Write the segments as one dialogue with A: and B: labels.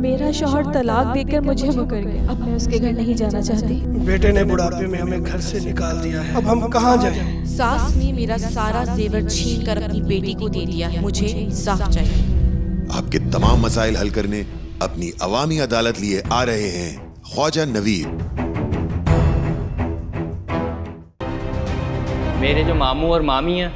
A: मेरा शौहर तलाक देकर मुझे मुकर गया। अब मैं उसके घर नहीं जाना चाहती।
B: बेटे ने बुढ़ापे में हमें घर से निकाल दिया है, अब हम कहाँ जाएं?
C: सास ने मेरा सारा जेवर छीन कर अपनी बेटी को दे दिया है। मुझे इंसाफ चाहिए।
D: आपके तमाम मसाइल हल करने अपनी अवामी अदालत लिए आ रहे हैं ख्वाजा नवीद।
E: मेरे जो मामू और मामी हैं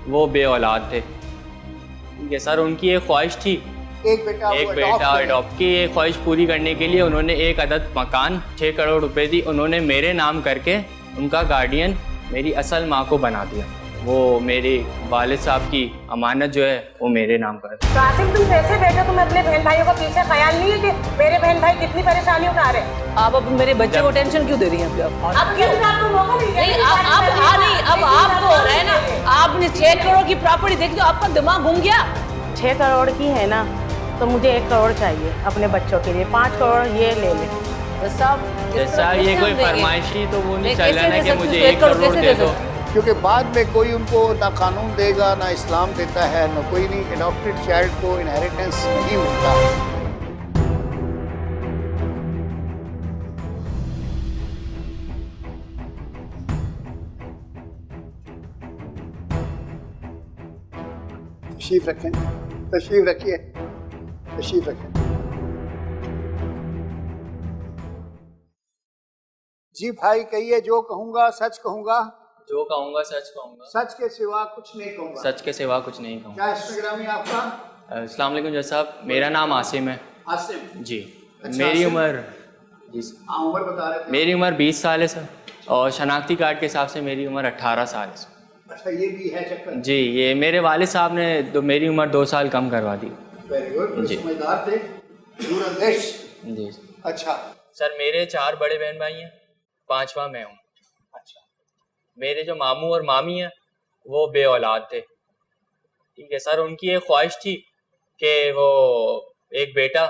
E: वो बे औलाद थे, ठीक है सर। उनकी एक ख्वाहिश थी एक बेटा अडॉप्ट की। ये ख्वाहिश पूरी करने के लिए उन्होंने एक अदद मकान 6 करोड़ रुपए दी। उन्होंने मेरे नाम करके उनका गार्डियन मेरी असल माँ को बना दिया। वो मेरे वालिद साहब की अमानत जो है वो मेरे नाम कर।
F: कासिम, तुम कैसे बैठे? तुम अपने बहन भाइयों का पीछे ख्याल नहीं है कि मेरे बहन भाई कितनी परेशानियों में आ रहे हैं?
G: आप अब मेरे बच्चे को टेंशन क्यों दे रही हैं?
F: अब क्यों? आपको मौका नहीं
G: नहीं, अब आप हो रहे हैं ना। आपने 6 करोड़ की प्रॉपर्टी देखी तो आपका दिमाग घूम गया।
F: 6 करोड़ की है ना, तो मुझे 1 करोड़ चाहिए अपने बच्चों के लिए। 5 करोड़ ये ले ले।
E: जैसा ये कोई फरमाइशी तो वो नहीं चल रहा ना कि मुझे 1 करोड़ दे दो,
H: क्योंकि बाद में कोई उनको ना कानून देगा ना इस्लाम देता है, ना कोई नहीं। एडॉप्टेड चाइल्ड को इनहेरिटेंस नहीं मिलता। तशरीफ रखें, तशरीफ रखिए, तशरीफ रखें। जी भाई कहिए, जो कहूँगा सच कहूँगा,
E: जो कहूँगा सच कहूँगा,
H: सच के सिवा कुछ नहीं कहूँगा।
E: सच के सिवा कुछ नहीं कहूँगा।
H: क्या इंस्टाग्राम है आपका?
E: अस्सलाम वालेकुम जज साहब, मेरा नाम आसिम है।
H: आसिम
E: जी।
H: अच्छा,
E: मेरी
H: आसिम?
E: उम्र जी
H: उम्र बता रहे थे।
E: मेरी उम्र 20 साल है सर, और शनाख्ती कार्ड के हिसाब से मेरी उम्र 18 साल है सर।
H: अच्छा, ये भी है चक्कर?
E: जी, ये मेरे वालिद साहब ने तो मेरी उम्र 2 साल कम करवा दी।
H: वेरी गुड,
E: जी।
H: समझदार थे, दूरंदेश।
E: जी
H: अच्छा
E: सर, मेरे 4 बड़े बहन भाई हैं, 5वां मैं हूँ।
H: अच्छा,
E: मेरे जो मामू और मामी हैं वो बे औलाद थे, ठीक है सर। उनकी एक ख्वाहिश थी कि वो एक बेटा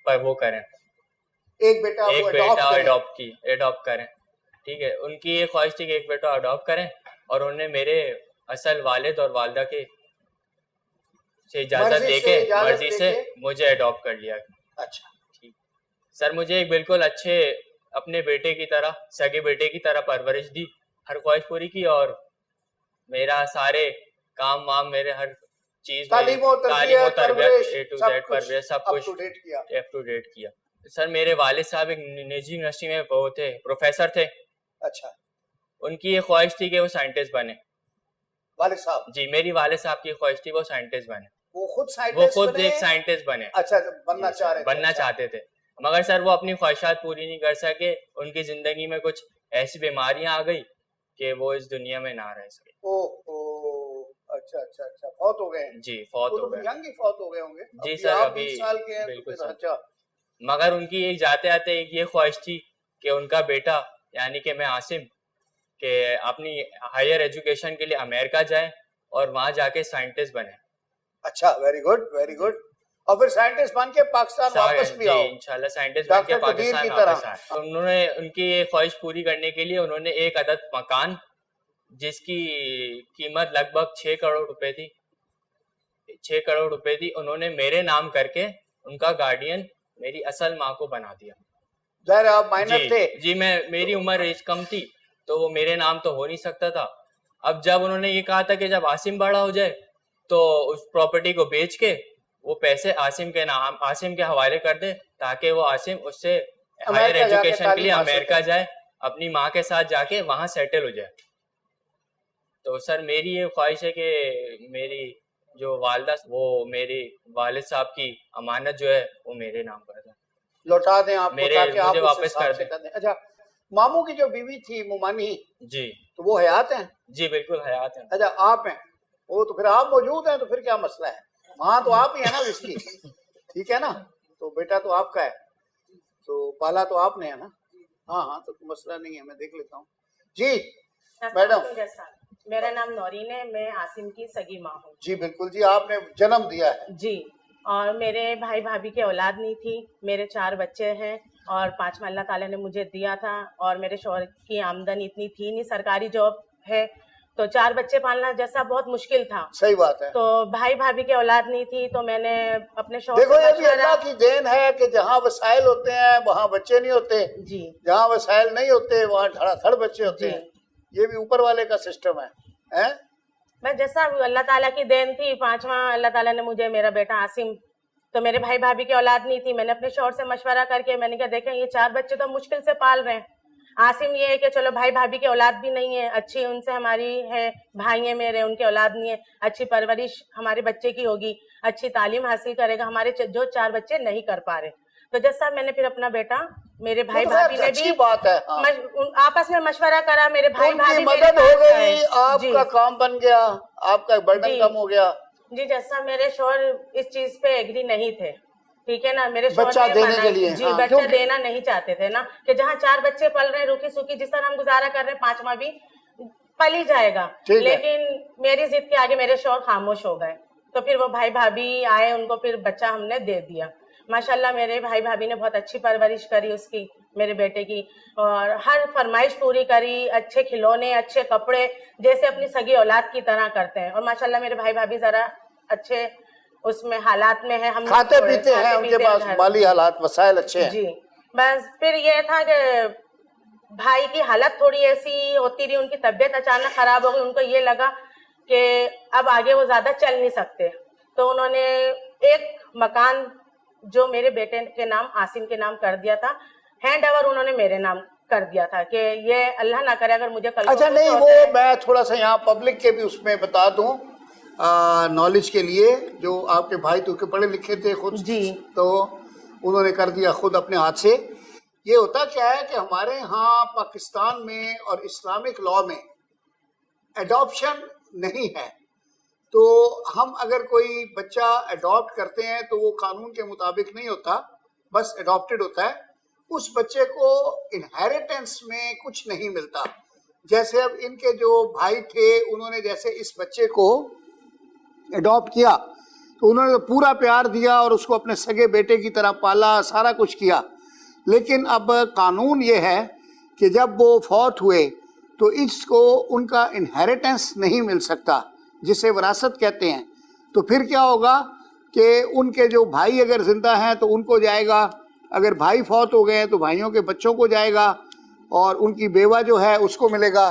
E: पर वो करें,
H: एक बेटा
E: अडॉप्ट करें, ठीक है। उनकी ये ख्वाहिश थी कि एक बेटा अडॉप्ट करें, और उन्होंने मेरे असल वालिद और वालदा के से इजाज़त देके मर्जी से मुझे अडॉप्ट कर लिया।
H: अच्छा,
E: ठीक सर, मुझे एक बिल्कुल अच्छे अपने बेटे की तरह, सगे बेटे की तरह परवरिश दी, हर ख्वाहिश पूरी की, और मेरा सारे काम वाम, मेरे हर चीज,
H: तालीम और तरबियत,
E: A to Z परवरिश सब कुछ
H: अप टू डेट
E: किया। सर, मेरे वालिद साहब एक निजी यूनिवर्सिटी में वो थे, प्रोफेसर थे।
H: अच्छा,
E: उनकी ये ख्वाहिश थी कि वो साइंटिस्ट बने।
H: वालिद साहब?
E: जी, मेरी वालिद साहब की ख्वाहिश थी वो साइंटिस्ट बने।
H: वो खुद
E: एक साइंटिस्ट बने।
H: अच्छा, बनना
E: चाहते थे, मगर सर वो अपनी ख्वाहिशात पूरी नहीं कर सके। उनकी जिंदगी में कुछ ऐसी बीमारियां आ गई कि वो इस दुनिया में ना रह सके।
H: अच्छा अच्छा अच्छा, फौत हो गए?
E: जी, फौत हो गए।
H: यंग ही फौत हो गए होंगे?
E: जी सर, अभी
H: 20 साल के हैं।
E: बिल्कुल
H: तो अच्छा,
E: मगर उनकी एक जाते आते एक ये ख्वाहिश थी कि उनका बेटा यानी कि मैं आसिम के अपनी हायर एजुकेशन के लिए अमेरिका जाए और वहां जाके साइंटिस्ट बने।
H: अच्छा, वेरी गुड वेरी गुड। और फिर साइंटिस्ट बन के पाकिस्तान वापस भी आओ
E: इंशाल्लाह, साइंटिस्ट बन के पाकिस्तान वापस आए। उन्होंने उनकी ये ख्वाहिश पूरी करने के लिए उन्होंने एक अदद मकान जिसकी कीमत लगभग 6 करोड़ रुपए थी, 6 करोड़ रुपए थी, उन्होंने मेरे नाम करके उनका गार्डियन मेरी असल माँ को बना दिया।
H: ज़ाहिर आप माइनर थे?
E: जी, मेरी उम्र एज कम थी तो वो मेरे नाम तो हो नहीं सकता था। अब जब उन्होंने ये कहा था कि जब आसिम बड़ा हो जाए तो उस प्रॉपर्टी को बेच के वो पैसे आसिम के हवाले कर दे, ताकि वो आसिम उससे हायर एजुकेशन के लिए अमेरिका जाए, अपनी माँ के साथ जाके वहां सेटल हो जाए। तो सर, मेरी ये ख्वाहिश है कि मेरी जो वालदा, वो मेरे वालिद साहब की अमानत जो है वो मेरे नाम कर दें,
H: लौटा दें आप,
E: मुझे वापस कर दें।
H: अच्छा, मामू की जो बीवी थी मुमानी
E: जी,
H: तो वो हयात हैं?
E: जी बिल्कुल हयात हैं।
H: अच्छा, आप हैं वो, तो फिर आप मौजूद हैं, तो फिर क्या मसला है? वहाँ तो आप ही है ना इसकी, ठीक है ना? तो बेटा तो आपका है, तो पाला तो आपने है ना? हाँ हाँ, तो मसला नहीं है, मैं देख लेता हूँ। जी मैडम।
F: मेरा नाम नौरीन है, मैं आसिम की सगी माँ हूँ।
H: जी बिल्कुल जी, आपने जन्म दिया है?
F: जी, और मेरे भाई भाभी की औलाद नहीं थी। मेरे 4 बच्चे हैं और 5वां अल्लाह ताला ने मुझे दिया था, और मेरे शौहर की आमदनी इतनी थी नहीं, सरकारी जॉब है, तो 4 बच्चे पालना जैसा बहुत मुश्किल था।
H: सही बात है।
F: तो भाई भाभी की औलाद नहीं थी, तो मैंने अपने शौहर
H: देखो
F: से
H: ये भी
F: मशवरा-
H: अल्लाह की देन है कि जहाँ वसाइल होते हैं वहाँ बच्चे नहीं होते,
F: जी
H: जहाँ वसाइल नहीं होते वहाँ धड़ाधड़ बच्चे होते
F: जी।
H: हैं। ये भी ऊपर वाले का सिस्टम है, हैं?
F: मैं जैसा अल्लाह ताला की देन थी, 5वां अल्लाह ताला ने मुझे मेरा बेटा आसिम, तो मेरे भाई भाभी की औलाद नहीं थी। मैंने अपने शौहर से मशवरा करके मैंने कहा देखें ये 4 बच्चे तो मुश्किल से पाल रहे हैं, आसिम ये है कि चलो भाई भाभी की औलाद भी नहीं है, अच्छी उनसे हमारी है, भाई है मेरे, उनकी औलाद नहीं है, अच्छी परवरिश हमारे बच्चे की होगी, अच्छी तालीम हासिल करेगा, हमारे जो 4 बच्चे नहीं कर पा रहे। तो जैसा मैंने फिर अपना बेटा, मेरे भाई भाभी ने
H: अच्छी
F: भी
H: बात है, हाँ।
F: आपस में मशवरा करा, मेरे भाई
H: उनकी
F: भाभी मेरे
H: मदद हो
F: पास
H: गई,
F: आए।
H: आपका
F: जी।
H: काम बन गया, आपका बर्डन
F: जी।
H: कम हो गया।
F: जी जैसा मेरे शौहर इस चीज पे एग्री नहीं थे, ठीक है ना, मेरे शौहर
H: बच्चा
F: ने
H: देने
F: मना-
H: के लिए,
F: जी
H: हाँ,
F: बच्चा
H: क्योंकि-
F: देना नहीं चाहते थे ना, कि जहाँ 4 बच्चे पल रहे हैं रूखी सूखी जिस तरह हम गुजारा कर रहे हैं 5वां भी पल ही जाएगा।
H: ठीक है।
F: लेकिन मेरी जिद के आगे मेरे शौहर खामोश हो गए, तो फिर वो भाई भाभी आए, उनको फिर बच्चा हमने दे दिया। माशाल्लाह मेरे भाई भाभी ने बहुत अच्छी परवरिश करी उसकी, मेरे बेटे की, और हर फरमाइश पूरी करी, अच्छे खिलौने, अच्छे कपड़े, जैसे अपनी सगी औलाद की तरह करते हैं। और माशाल्लाह मेरे भाई भाभी जरा अच्छे उसमें हालात में है, हम
H: खाते पीते हैं, उनके पास माली हालात वसाइल अच्छे हैं।
F: जी। बस फिर ये था कि भाई की हालत थोड़ी ऐसी होती रही, उनकी तबीयत अचानक खराब हो गई, उनको ये लगा कि अब आगे वो ज्यादा चल नहीं सकते, तो उन्होंने एक मकान जो मेरे बेटे के नाम आसिम के नाम कर दिया था, हैंड ओवर उन्होंने मेरे नाम कर दिया था कि ये अल्लाह ना करे अगर मुझे कल को
H: अच्छा
F: कुछ
H: नहीं,
F: होता है-
H: वो मैं थोड़ा सा यहाँ पब्लिक के भी उसमें बता दूं नॉलेज के लिए, जो आपके भाई तो के पढ़े लिखे थे खुद
F: जी।
H: तो उन्होंने कर दिया खुद अपने हाथ से। ये होता क्या है कि हमारे यहाँ पाकिस्तान में और इस्लामिक लॉ में एडॉप्शन नहीं है, तो हम अगर कोई बच्चा अडॉप्ट करते हैं तो वो कानून के मुताबिक नहीं होता, बस अडॉप्टेड होता है। उस बच्चे को इनहेरिटेंस में कुछ नहीं मिलता। जैसे अब इनके जो भाई थे उन्होंने जैसे इस बच्चे को अडॉप्ट किया तो उन्होंने तो पूरा प्यार दिया और उसको अपने सगे बेटे की तरह पाला, सारा कुछ किया। लेकिन अब कानून ये है कि जब वो फौत हुए तो इसको उनका इनहेरिटेंस नहीं मिल सकता, जिसे विरासत कहते हैं। तो फिर क्या होगा कि उनके जो भाई अगर जिंदा हैं तो उनको जाएगा, अगर भाई फौत हो गए हैं तो भाइयों के बच्चों को जाएगा, और उनकी बेवा जो है उसको मिलेगा,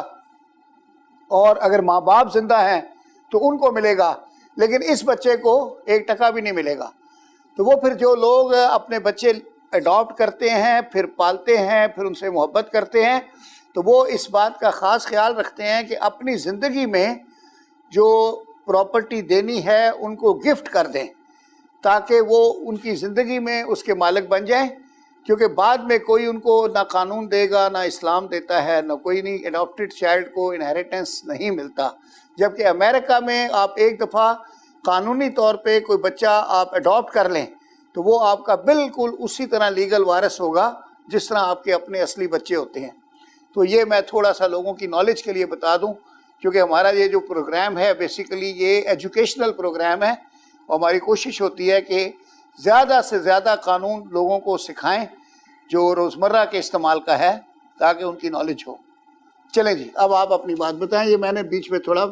H: और अगर माँ बाप जिंदा हैं तो उनको मिलेगा, लेकिन इस बच्चे को 1 टका भी नहीं मिलेगा। तो वो फिर जो लोग अपने बच्चे अडॉप्ट करते हैं, फिर पालते हैं, फिर उनसे मोहब्बत करते हैं, तो वो इस बात का ख़ास ख्याल रखते हैं कि अपनी ज़िंदगी में जो प्रॉपर्टी देनी है उनको गिफ्ट कर दें, ताकि वो उनकी ज़िंदगी में उसके मालिक बन जाएं, क्योंकि बाद में कोई उनको ना कानून देगा, ना इस्लाम देता है, ना कोई नहीं, एडॉप्टेड चाइल्ड को इनहेरिटेंस नहीं मिलता। जबकि अमेरिका में आप एक दफ़ा कानूनी तौर पे कोई बच्चा आप अडॉप्ट कर लें तो वो आपका बिल्कुल उसी तरह लीगल वारिस होगा जिस तरह आपके अपने असली बच्चे होते हैं। तो ये मैं थोड़ा सा लोगों की नॉलेज के लिए बता दूं, क्योंकि हमारा ये जो प्रोग्राम है बेसिकली ये एजुकेशनल प्रोग्राम है, और हमारी कोशिश होती है कि ज़्यादा से ज़्यादा कानून लोगों को सिखाएं जो रोज़मर्रा के इस्तेमाल का है, ताकि उनकी नॉलेज हो। चलें जी, अब आप अपनी बात बताएं। ये मैंने बीच में थोड़ा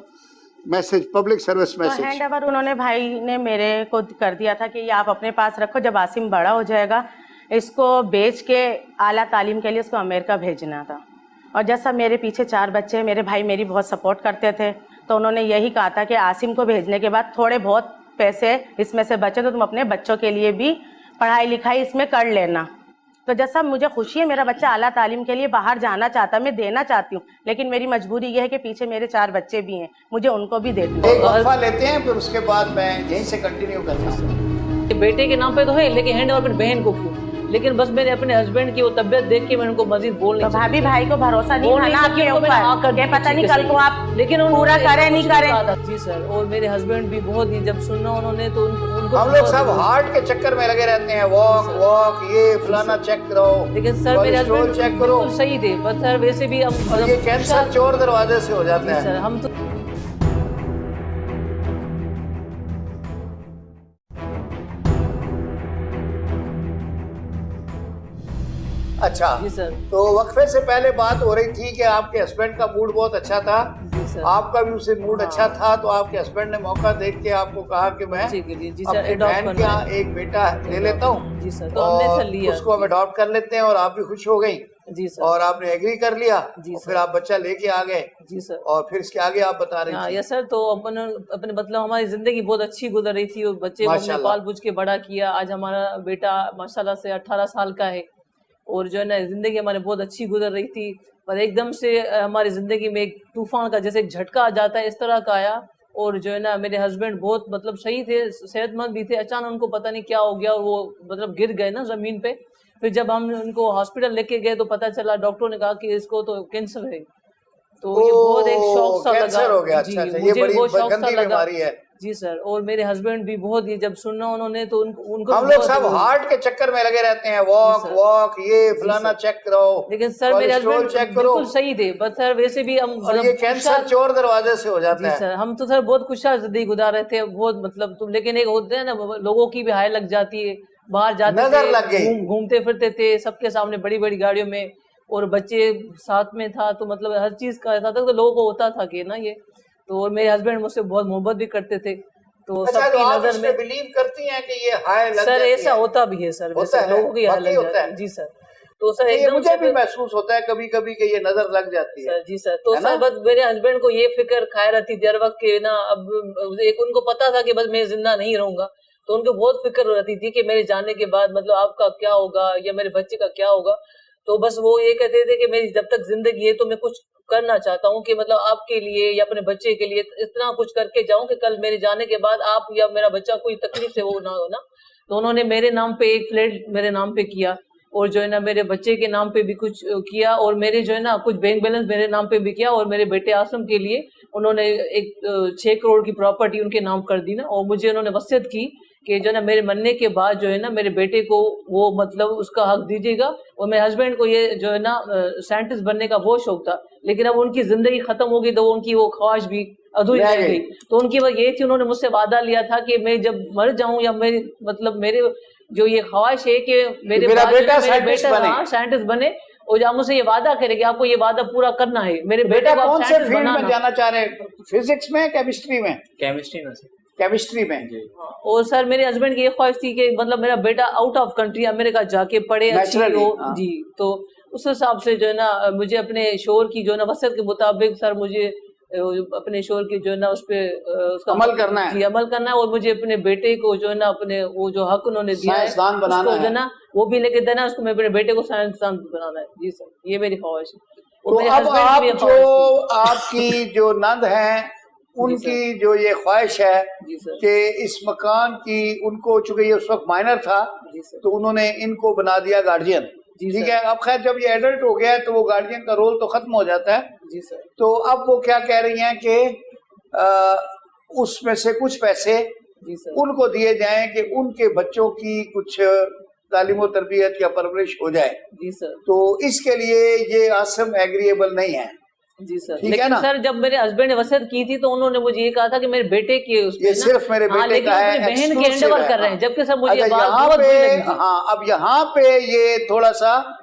H: मैसेज, पब्लिक सर्विस
F: तो
H: मैसेज।
F: हैंड ओवर उन्होंने भाई ने मेरे को कर दिया था कि ये आप अपने पास रखो, जब आसिम बड़ा हो जाएगा इसको बेच के आला तालीम के लिए उसको अमेरिका भेजना था। और जैसा मेरे पीछे 4 बच्चे हैं, मेरे भाई मेरी बहुत सपोर्ट करते थे, तो उन्होंने यही कहा था कि आसिम को भेजने के बाद थोड़े बहुत पैसे इसमें से बचे तो तुम अपने बच्चों के लिए भी पढ़ाई लिखाई इसमें कर लेना। तो जैसा मुझे खुशी है मेरा बच्चा आला तालीम के लिए बाहर जाना चाहता, मैं देना चाहती हूँ, लेकिन मेरी मजबूरी ये है कि पीछे मेरे 4 बच्चे भी हैं, मुझे उनको भी देना है।
H: एक वक्फा लेते हैं, फिर उसके बाद मैं यहीं से कंटिन्यू करता हूँ।
G: बेटे के नाम पे तो है, लेकिन हैंड ओवर बहन को क्यों? लेकिन बस मैंने अपने हस्बैंड की वो तबीयत देख के मैंने उनको मजीद बोल
F: तो भाभी भाई को भरोसा नहीं था ना आपके ऊपर, ये पता नहीं कल को आप
G: लेकिन
F: पूरा करें नहीं करें।
G: जी सर, और मेरे हस्बैंड भी बहुत ही जब सुनना उन्होंने तो उनको
H: हम लोग सब हार्ट के चक्कर में लगे रहते हैं, वॉक ये फलाना चेक करो,
G: लेकिन सर मेरे हस्बैंड
H: चेक करो,
G: बिल्कुल सही थे, बस सर वैसे भी हम
H: ये कैंसर चोर दरवाजे से हो जाता है।
G: सर हम तो
H: अच्छा
G: जी सर।
H: तो वक्फे से पहले बात हो रही थी कि आपके हस्बैंड का मूड बहुत अच्छा था,
G: सर।
H: आपका भी उससे मूड अच्छा था, तो आपके हस्बैंड ने मौका देख के आपको कहा कि मैं
G: जी सर,
H: अपनी
G: adopt
H: बहन के
G: करना
H: यहाँ
G: है।
H: एक बेटा ले लेता हूँ,
G: जी सर, तो हमने
H: और
G: सर लिया।
H: उसको हम अडॉप्ट कर लेते हैं, और आप भी खुश हो गई
G: जी सर।
H: और आपने एग्री कर लिया,
G: जी
H: और
G: सर।
H: फिर आप बच्चा लेके आ गए,
G: जी सर।
H: और फिर इसके आगे आप बता रही
G: हाँ
H: थी।
G: यस सर, तो अपने मतलब हमारी जिंदगी बहुत अच्छी गुजर रही थी, और बच्चे को हमने
H: माशाल्लाह।
G: पाल पूछ के बड़ा किया। आज हमारा बेटा माशाल्लाह से 18 साल का है, और जो है ना जिंदगी हमारी बहुत अच्छी गुजर रही थी। पर एकदम से हमारी जिंदगी में एक तूफान का जैसे एक झटका आ जाता है, इस तरह का आया। और जो है ना मेरे हस्बैंड बहुत मतलब सही थे, सेहतमंद भी थे, अचानक उनको पता नहीं क्या हो गया, और वो मतलब गिर गए ना जमीन पे। फिर जब हम उनको हॉस्पिटल लेके गए तो पता चला, डॉक्टरों ने कहा कि इसको तो कैंसर है। तो ये बहुत एक शौक सा लगा।
H: कैंसर हो गया।
G: जी,
H: अच्छा, ये
G: मुझे
H: बड़ी
G: बहुत शौक सा
H: गंदी
G: लगा।
H: बीमारी है।
G: जी सर, और मेरे हस्बैंड भी बहुत, ये जब सुनना उन्होंने तो उनको
H: हम
G: भी
H: लोग
G: बहुत
H: सब
G: वो-
H: हार्ट के चक्कर में लगे रहते हैं, वॉक
G: सर।
H: वॉक, ये फलाना चेक करो,
G: लेकिन सर मेरे
H: कोलेस्ट्रॉल
G: हस्बैंड
H: चेक करो,
G: बिल्कुल सही थे, बट सर वैसे भी हम
H: और ये कैंसर चोर दरवाजे से हो जाता
G: जी
H: है।
G: सर, हम तो सर बहुत खुशहाल जिंदगी गुजार रहे थे, बहुत मतलब तुम, लेकिन एक होते हैं ना लोगों की भी हाय लग जाती है, बाहर जाते
H: नजर
G: थे,
H: लग गई।
G: घूमते फिरते थे सबके सामने बड़ी बड़ी गाड़ियों में, और बच्चे साथ में था, तो मतलब हर चीज का ऐसा था, तो लोगों को होता था कि ना ये। तो और मेरे हस्बैंड मुझसे बहुत मोहब्बत भी करते थे, तो
H: अच्छा, तो
G: सबकी
H: आप
G: नजर
H: इसमें
G: में
H: बिलीव करती हैं कि ये हाय लग
G: सर
H: जाती
G: ऐसा
H: है?
G: होता भी है सर,
H: होता
G: वैसे
H: है,
G: लोगों की हाय
H: वाकई
G: लग
H: होता
G: जाती
H: है।
G: है। जी सर, तो सर
H: ये
G: एकदम
H: मुझे
G: से
H: भी महसूस होता है कभी कभी कि ये नजर लग जाती है।
G: सर। जी सर, तो
H: है ना?
G: सर बस मेरे हस्बैंड को ये फिक्र खाए रहती थी हर वक्त के ना, अब एक उनको पता था कि बस मैं जिंदा नहीं रहूंगा, तो उनको बहुत फिक्र रहती थी कि मेरे जाने के बाद मतलब आपका क्या होगा या मेरे बच्चे का क्या होगा। तो बस वो ये कहते थे कि मेरी जब तक जिंदगी है तो मैं कुछ करना चाहता हूँ कि मतलब आपके लिए या अपने बच्चे के लिए इतना कुछ करके जाऊं कि कल मेरे जाने के बाद आप या मेरा बच्चा कोई तकलीफ से वो ना हो ना। तो उन्होंने मेरे नाम पे एक फ्लैट मेरे नाम पे किया, और जो है ना मेरे बच्चे के नाम पे भी कुछ किया, और मेरे जो है ना कुछ बैंक बैलेंस मेरे नाम पे भी किया, और मेरे बेटे आसम के लिए उन्होंने एक 6 करोड़ की प्रॉपर्टी उनके नाम कर दी ना, और मुझे उन्होंने वसीयत की कि जो है ना मेरे मरने के बाद जो है ना मेरे बेटे को वो मतलब उसका हक दीजिएगा। और मेरे हस्बैंड को ये जो है ना साइंटिस्ट बनने का बहुत शौक था, लेकिन अब उनकी जिंदगी खत्म हो गई तो उनकी वो ख्वाहिश भी अधूरी रह गई। तो उनकी वो ये थी, उन्होंने मुझसे वादा लिया था कि मैं जब मर जाऊं या मेरे मतलब मेरे जो ये ख्वाहिश है कि मेरे
H: मेरा
G: बाद जो है
H: बेटा
G: ना, मेरे
H: साइंटिस्ट
G: बेटा
H: बने।
G: साइंटिस्ट बने, और आप मुझसे ये वादा करें कि आपको ये वादा पूरा करना है, मेरे बेटे
H: बेटा
G: को आप
H: कौन से
G: साइंटिस्ट
H: फील्ड में
G: बनाना।
H: जाना चाह रहे हैं? फिजिक्स में, केमिस्ट्री में?
E: केमिस्ट्री में से
H: केमिस्ट्री में।
G: और सर मेरे हस्बैंड की ये ख्वाहिश थी कि मतलब मेरा बेटा आउट ऑफ कंट्री अमेरिका जाके पढ़े, अच्छी
H: Naturally,
G: हो।
H: हाँ।
G: जी, तो उस हिसाब से जो है ना मुझे अपने शोर की जो है ना वसीयत के मुताबिक सर मुझे अपने शोर की जो है ना उस पे उसका
H: अमल करना है।
G: जी, अमल करना है, और मुझे अपने बेटे को जो है ना अपने वो जो हक उन्होंने दिया है
H: साइंसदान बनाना
G: उसको जो है
H: है।
G: ना वो भी लेके देना, उसको मैं अपने बेटे को साइंसदान बनाना है। जी सर, ये मेरी ख्वाहिश है। और
H: तो
G: मेरे
H: अब
G: husband की
H: आप
G: भी ये ख्वाहिश थी।
H: जो आपकी जो नंद हैं उनकी जो ये ख्वाहिश है
G: जी सर।
H: कि इस मकान की, उनको चूंकि ये उस वक्त माइनर था
G: जी सर।
H: तो उन्होंने इनको बना दिया गार्जियन।
G: जी
H: ठीक
G: सर।
H: है, अब खैर जब ये एडल्ट हो गया है तो वो गार्जियन का रोल तो खत्म हो जाता है।
G: जी सर।
H: तो अब वो क्या कह रही हैं कि उसमें से कुछ पैसे
G: जी सर।
H: उनको दिए जाएं कि उनके बच्चों की कुछ तालीम और तरबियत या परवरिश हो जाए।
G: जी सर।
H: तो इसके लिए ये आसम एग्रीएबल नहीं है।
G: जी सर,
H: ठीक है
G: लेकिन
H: ना?
G: सर जब मेरे हस्बैंड ने वसीयत की थी तो उन्होंने मुझे ये कहा था कि मेरे बेटे के उसमें
H: ये
G: ना-
H: सिर्फ मेरे
G: हाँ,
H: बेटे
G: लेकिन
H: का है,
G: अपनी बहन के
H: exclusive
G: हैंडओवर
H: है,
G: कर रहे हैं,
H: हाँ।
G: जबकि सर मुझे ये
H: अच्छा,
G: बात
H: यहाँ
G: बहुत बुरी
H: पे,
G: लगी थी।
H: हाँ, अब यहाँ पे ये थोड़ा सा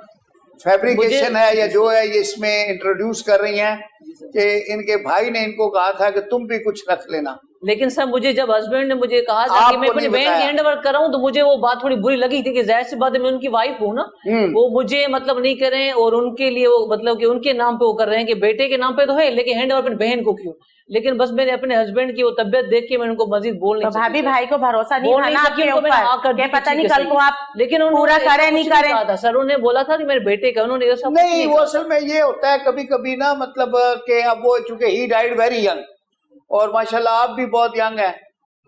H: फैब्रिकेशन
G: मुझे-
H: है या जो है ये इसमें इंट्रोड्यूस कर रही हैं कि इनके भाई ने इनको कहा था कि तुम भी कुछ रख लेना।
G: लेकिन सर मुझे जब हस्बैंड ने मुझे कहा था कि
H: आपको
G: मैं अपनी
H: नहीं
G: बहन के
H: बताया।
G: हैंडओवर कर रहा हूँ, तो मुझे वो बात थोड़ी बुरी लगी थी कि जाहिर सी बात है मैं उनकी वाइफ हूँ ना, वो मुझे मतलब नहीं करें, और उनके लिए वो मतलब कि उनके नाम पे वो कर रहे हैं कि बेटे के नाम पे तो है लेकिन हैंडओवर अपनी बहन को क्यों। लेकिन बस मैंने अपने हस्बैंड की वो तबियत देख के मैंने उनको मजीद बोल नहीं
F: तो भाभी भाई को भरोसा नहीं
G: बोल
F: था
G: नहीं
F: ना
G: सकी,
F: आपके
G: उनको मैंने हाँ कर
F: ऊपर,
G: दी
F: क्या पता
G: कि
F: नहीं
G: ठीक है,
F: कल को
G: सही।
F: आप
G: लेकिन उन्होंने
F: पूरा
G: ऐसा
F: करें
G: कुछ
F: नहीं करें।
G: कहा था सर, उन्होंने बोला था कि मेरे बेटे का, उन्होंने ऐसा कुछ
H: नहीं, वो
G: कहा।
H: असल में ये होता है कभी कभी ना, मतलब कि अब वो चूंकि ही डाइड वेरी यंग और माशाल्लाह आप भी बहुत यंग हैं,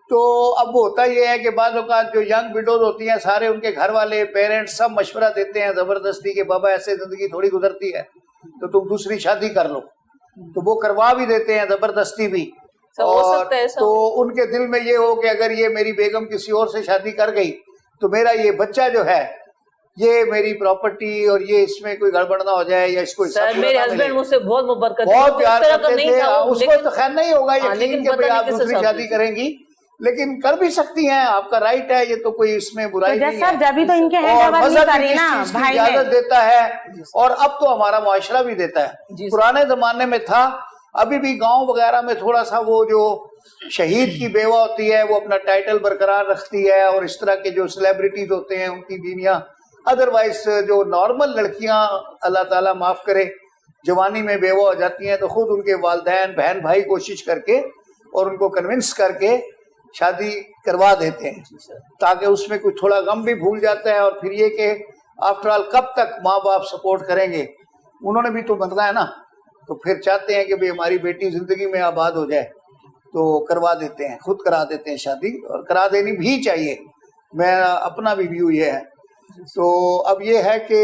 H: तो अब वो होता ये है कि बाज़ औक़ात जो यंग विडोज होती हैं सारे उनके घर वाले पेरेंट्स सब मशवरा देते हैं जबरदस्ती के बाबा ऐसे जिंदगी थोड़ी गुजरती है तो तुम दूसरी शादी कर लो, तो वो करवा भी देते हैं जबरदस्ती भी।
G: हो
H: और
G: सकता है ऐसा।
H: तो उनके दिल में ये हो कि अगर ये मेरी बेगम किसी और से शादी कर गई तो मेरा ये बच्चा जो है ये मेरी प्रॉपर्टी और ये इसमें कोई गड़बड़ ना हो जाए या इसको हिस्सा
G: सर
H: पूरा
G: मेरे
H: ना मिले।
G: हस्बैंड मुझसे बहुत मोहब्बत करते
H: बहुत
G: उस
H: प्यार
G: तरह का
H: करते
G: नहीं
H: थे,
G: था वो,
H: उसको तो खैर नहीं होगा
G: हाँ,
H: यकीन
G: लेकिन
H: कि
G: पता
H: भाई
G: नहीं
H: आप
G: किस
H: दूसरी
G: हिसाब
H: शादी
G: से।
H: करेंगी, लेकिन कर भी सकती हैं, आपका राइट है, ये तो कोई इसमें बुराई नहीं
F: सर
H: है।
F: जब भी तो इनके
H: और
F: हैंडओवर नहीं
H: मजहब
F: करी
H: भी इस
F: ना
H: चीज की
F: भाई
H: इजाजत
F: ने।
H: देता है और अब तो हमारा मुआशरा भी देता है।
G: जी सर।
H: पुराने जमाने में था अभी भी गांव वगैरह में थोड़ा सा वो जो शहीद की बेवा होती है वो अपना टाइटल बरकरार रखती है, और इस तरह के जो सेलिब्रिटीज होते हैं उनकी बीवियां, अदरवाइज जो नॉर्मल लड़कियां अल्लाह ताला माफ करे जवानी में बेवा हो जाती हैं, तो खुद उनके वालिदैन बहन भाई कोशिश करके और उनको कन्विंस करके शादी करवा देते हैं, ताकि उसमें कुछ थोड़ा गम भी भूल जाता है। और फिर ये कि आफ्टर ऑल कब तक माँ बाप सपोर्ट करेंगे, उन्होंने भी तो बनना है ना, तो फिर चाहते हैं कि भाई हमारी बेटी जिंदगी में आबाद हो जाए, तो करवा देते हैं, खुद करा देते हैं शादी, और करा देनी भी चाहिए। मैं अपना भी व्यू ये है। तो अब ये है कि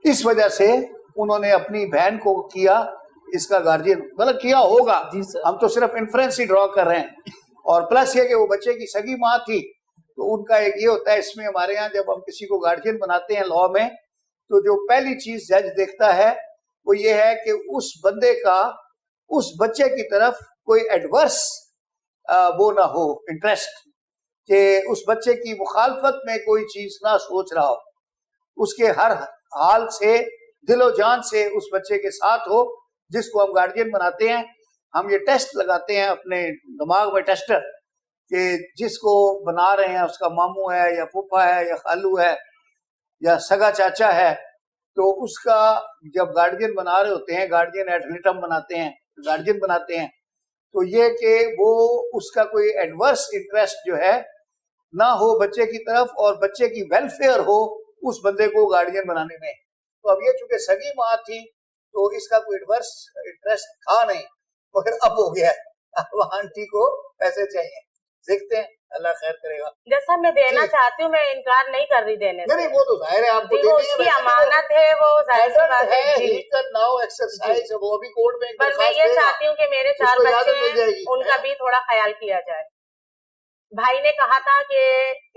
H: इस वजह से उन्होंने अपनी बहन को किया इसका गार्जियन, मतलब किया होगा, हम तो सिर्फ इन्फ्रेंस ही ड्रॉ कर रहे हैं। और प्लस ये कि वो बच्चे की सगी माँ थी, तो उनका एक ये होता है इसमें, हमारे यहाँ जब हम किसी को गार्जियन बनाते हैं लॉ में, तो जो पहली चीज जज देखता है वो ये है कि उस बंदे का उस बच्चे की तरफ कोई एडवर्स वो ना हो, इंटरेस्ट, कि उस बच्चे की मुखालफत में कोई चीज ना सोच रहा हो, उसके हर हाल से दिलो जान से उस बच्चे के साथ हो, जिसको हम गार्जियन बनाते हैं। हम ये टेस्ट लगाते हैं अपने दिमाग में, टेस्टर, कि जिसको बना रहे हैं उसका मामू है या फूफा है या खालू है या सगा चाचा है, तो उसका जब गार्जियन बना रहे होते हैं, गार्जियन एड लिटम बनाते हैं, गार्जियन बनाते हैं, तो ये कि वो उसका कोई एडवर्स इंटरेस्ट जो है ना हो बच्चे की तरफ, और बच्चे की वेलफेयर हो उस बंदे को गार्जियन बनाने में। तो अब ये चूंकि सगी माँ थी तो इसका कोई एडवर्स इंटरेस्ट था नहीं, मगर अब हो गया है, अब आंटी को पैसे चाहिए। देखते हैं, अल्लाह खैर करेगा।
F: जैसा मैं देना चाहती हूँ, मैं इनकार नहीं कर रही देने से।
H: नहीं, वो तो जाहिर है आपको
F: वो उसकी अमानत है, वो जाहिर है
H: ही कैन नाउ एक्सरसाइज, वो अभी कोर्ट में
F: पर मैं ये चाहती हूँ कि मेरे 4 बच्चे हैं, उनका भी थोड़ा ख्याल किया जाए। भाई ने कहा था कि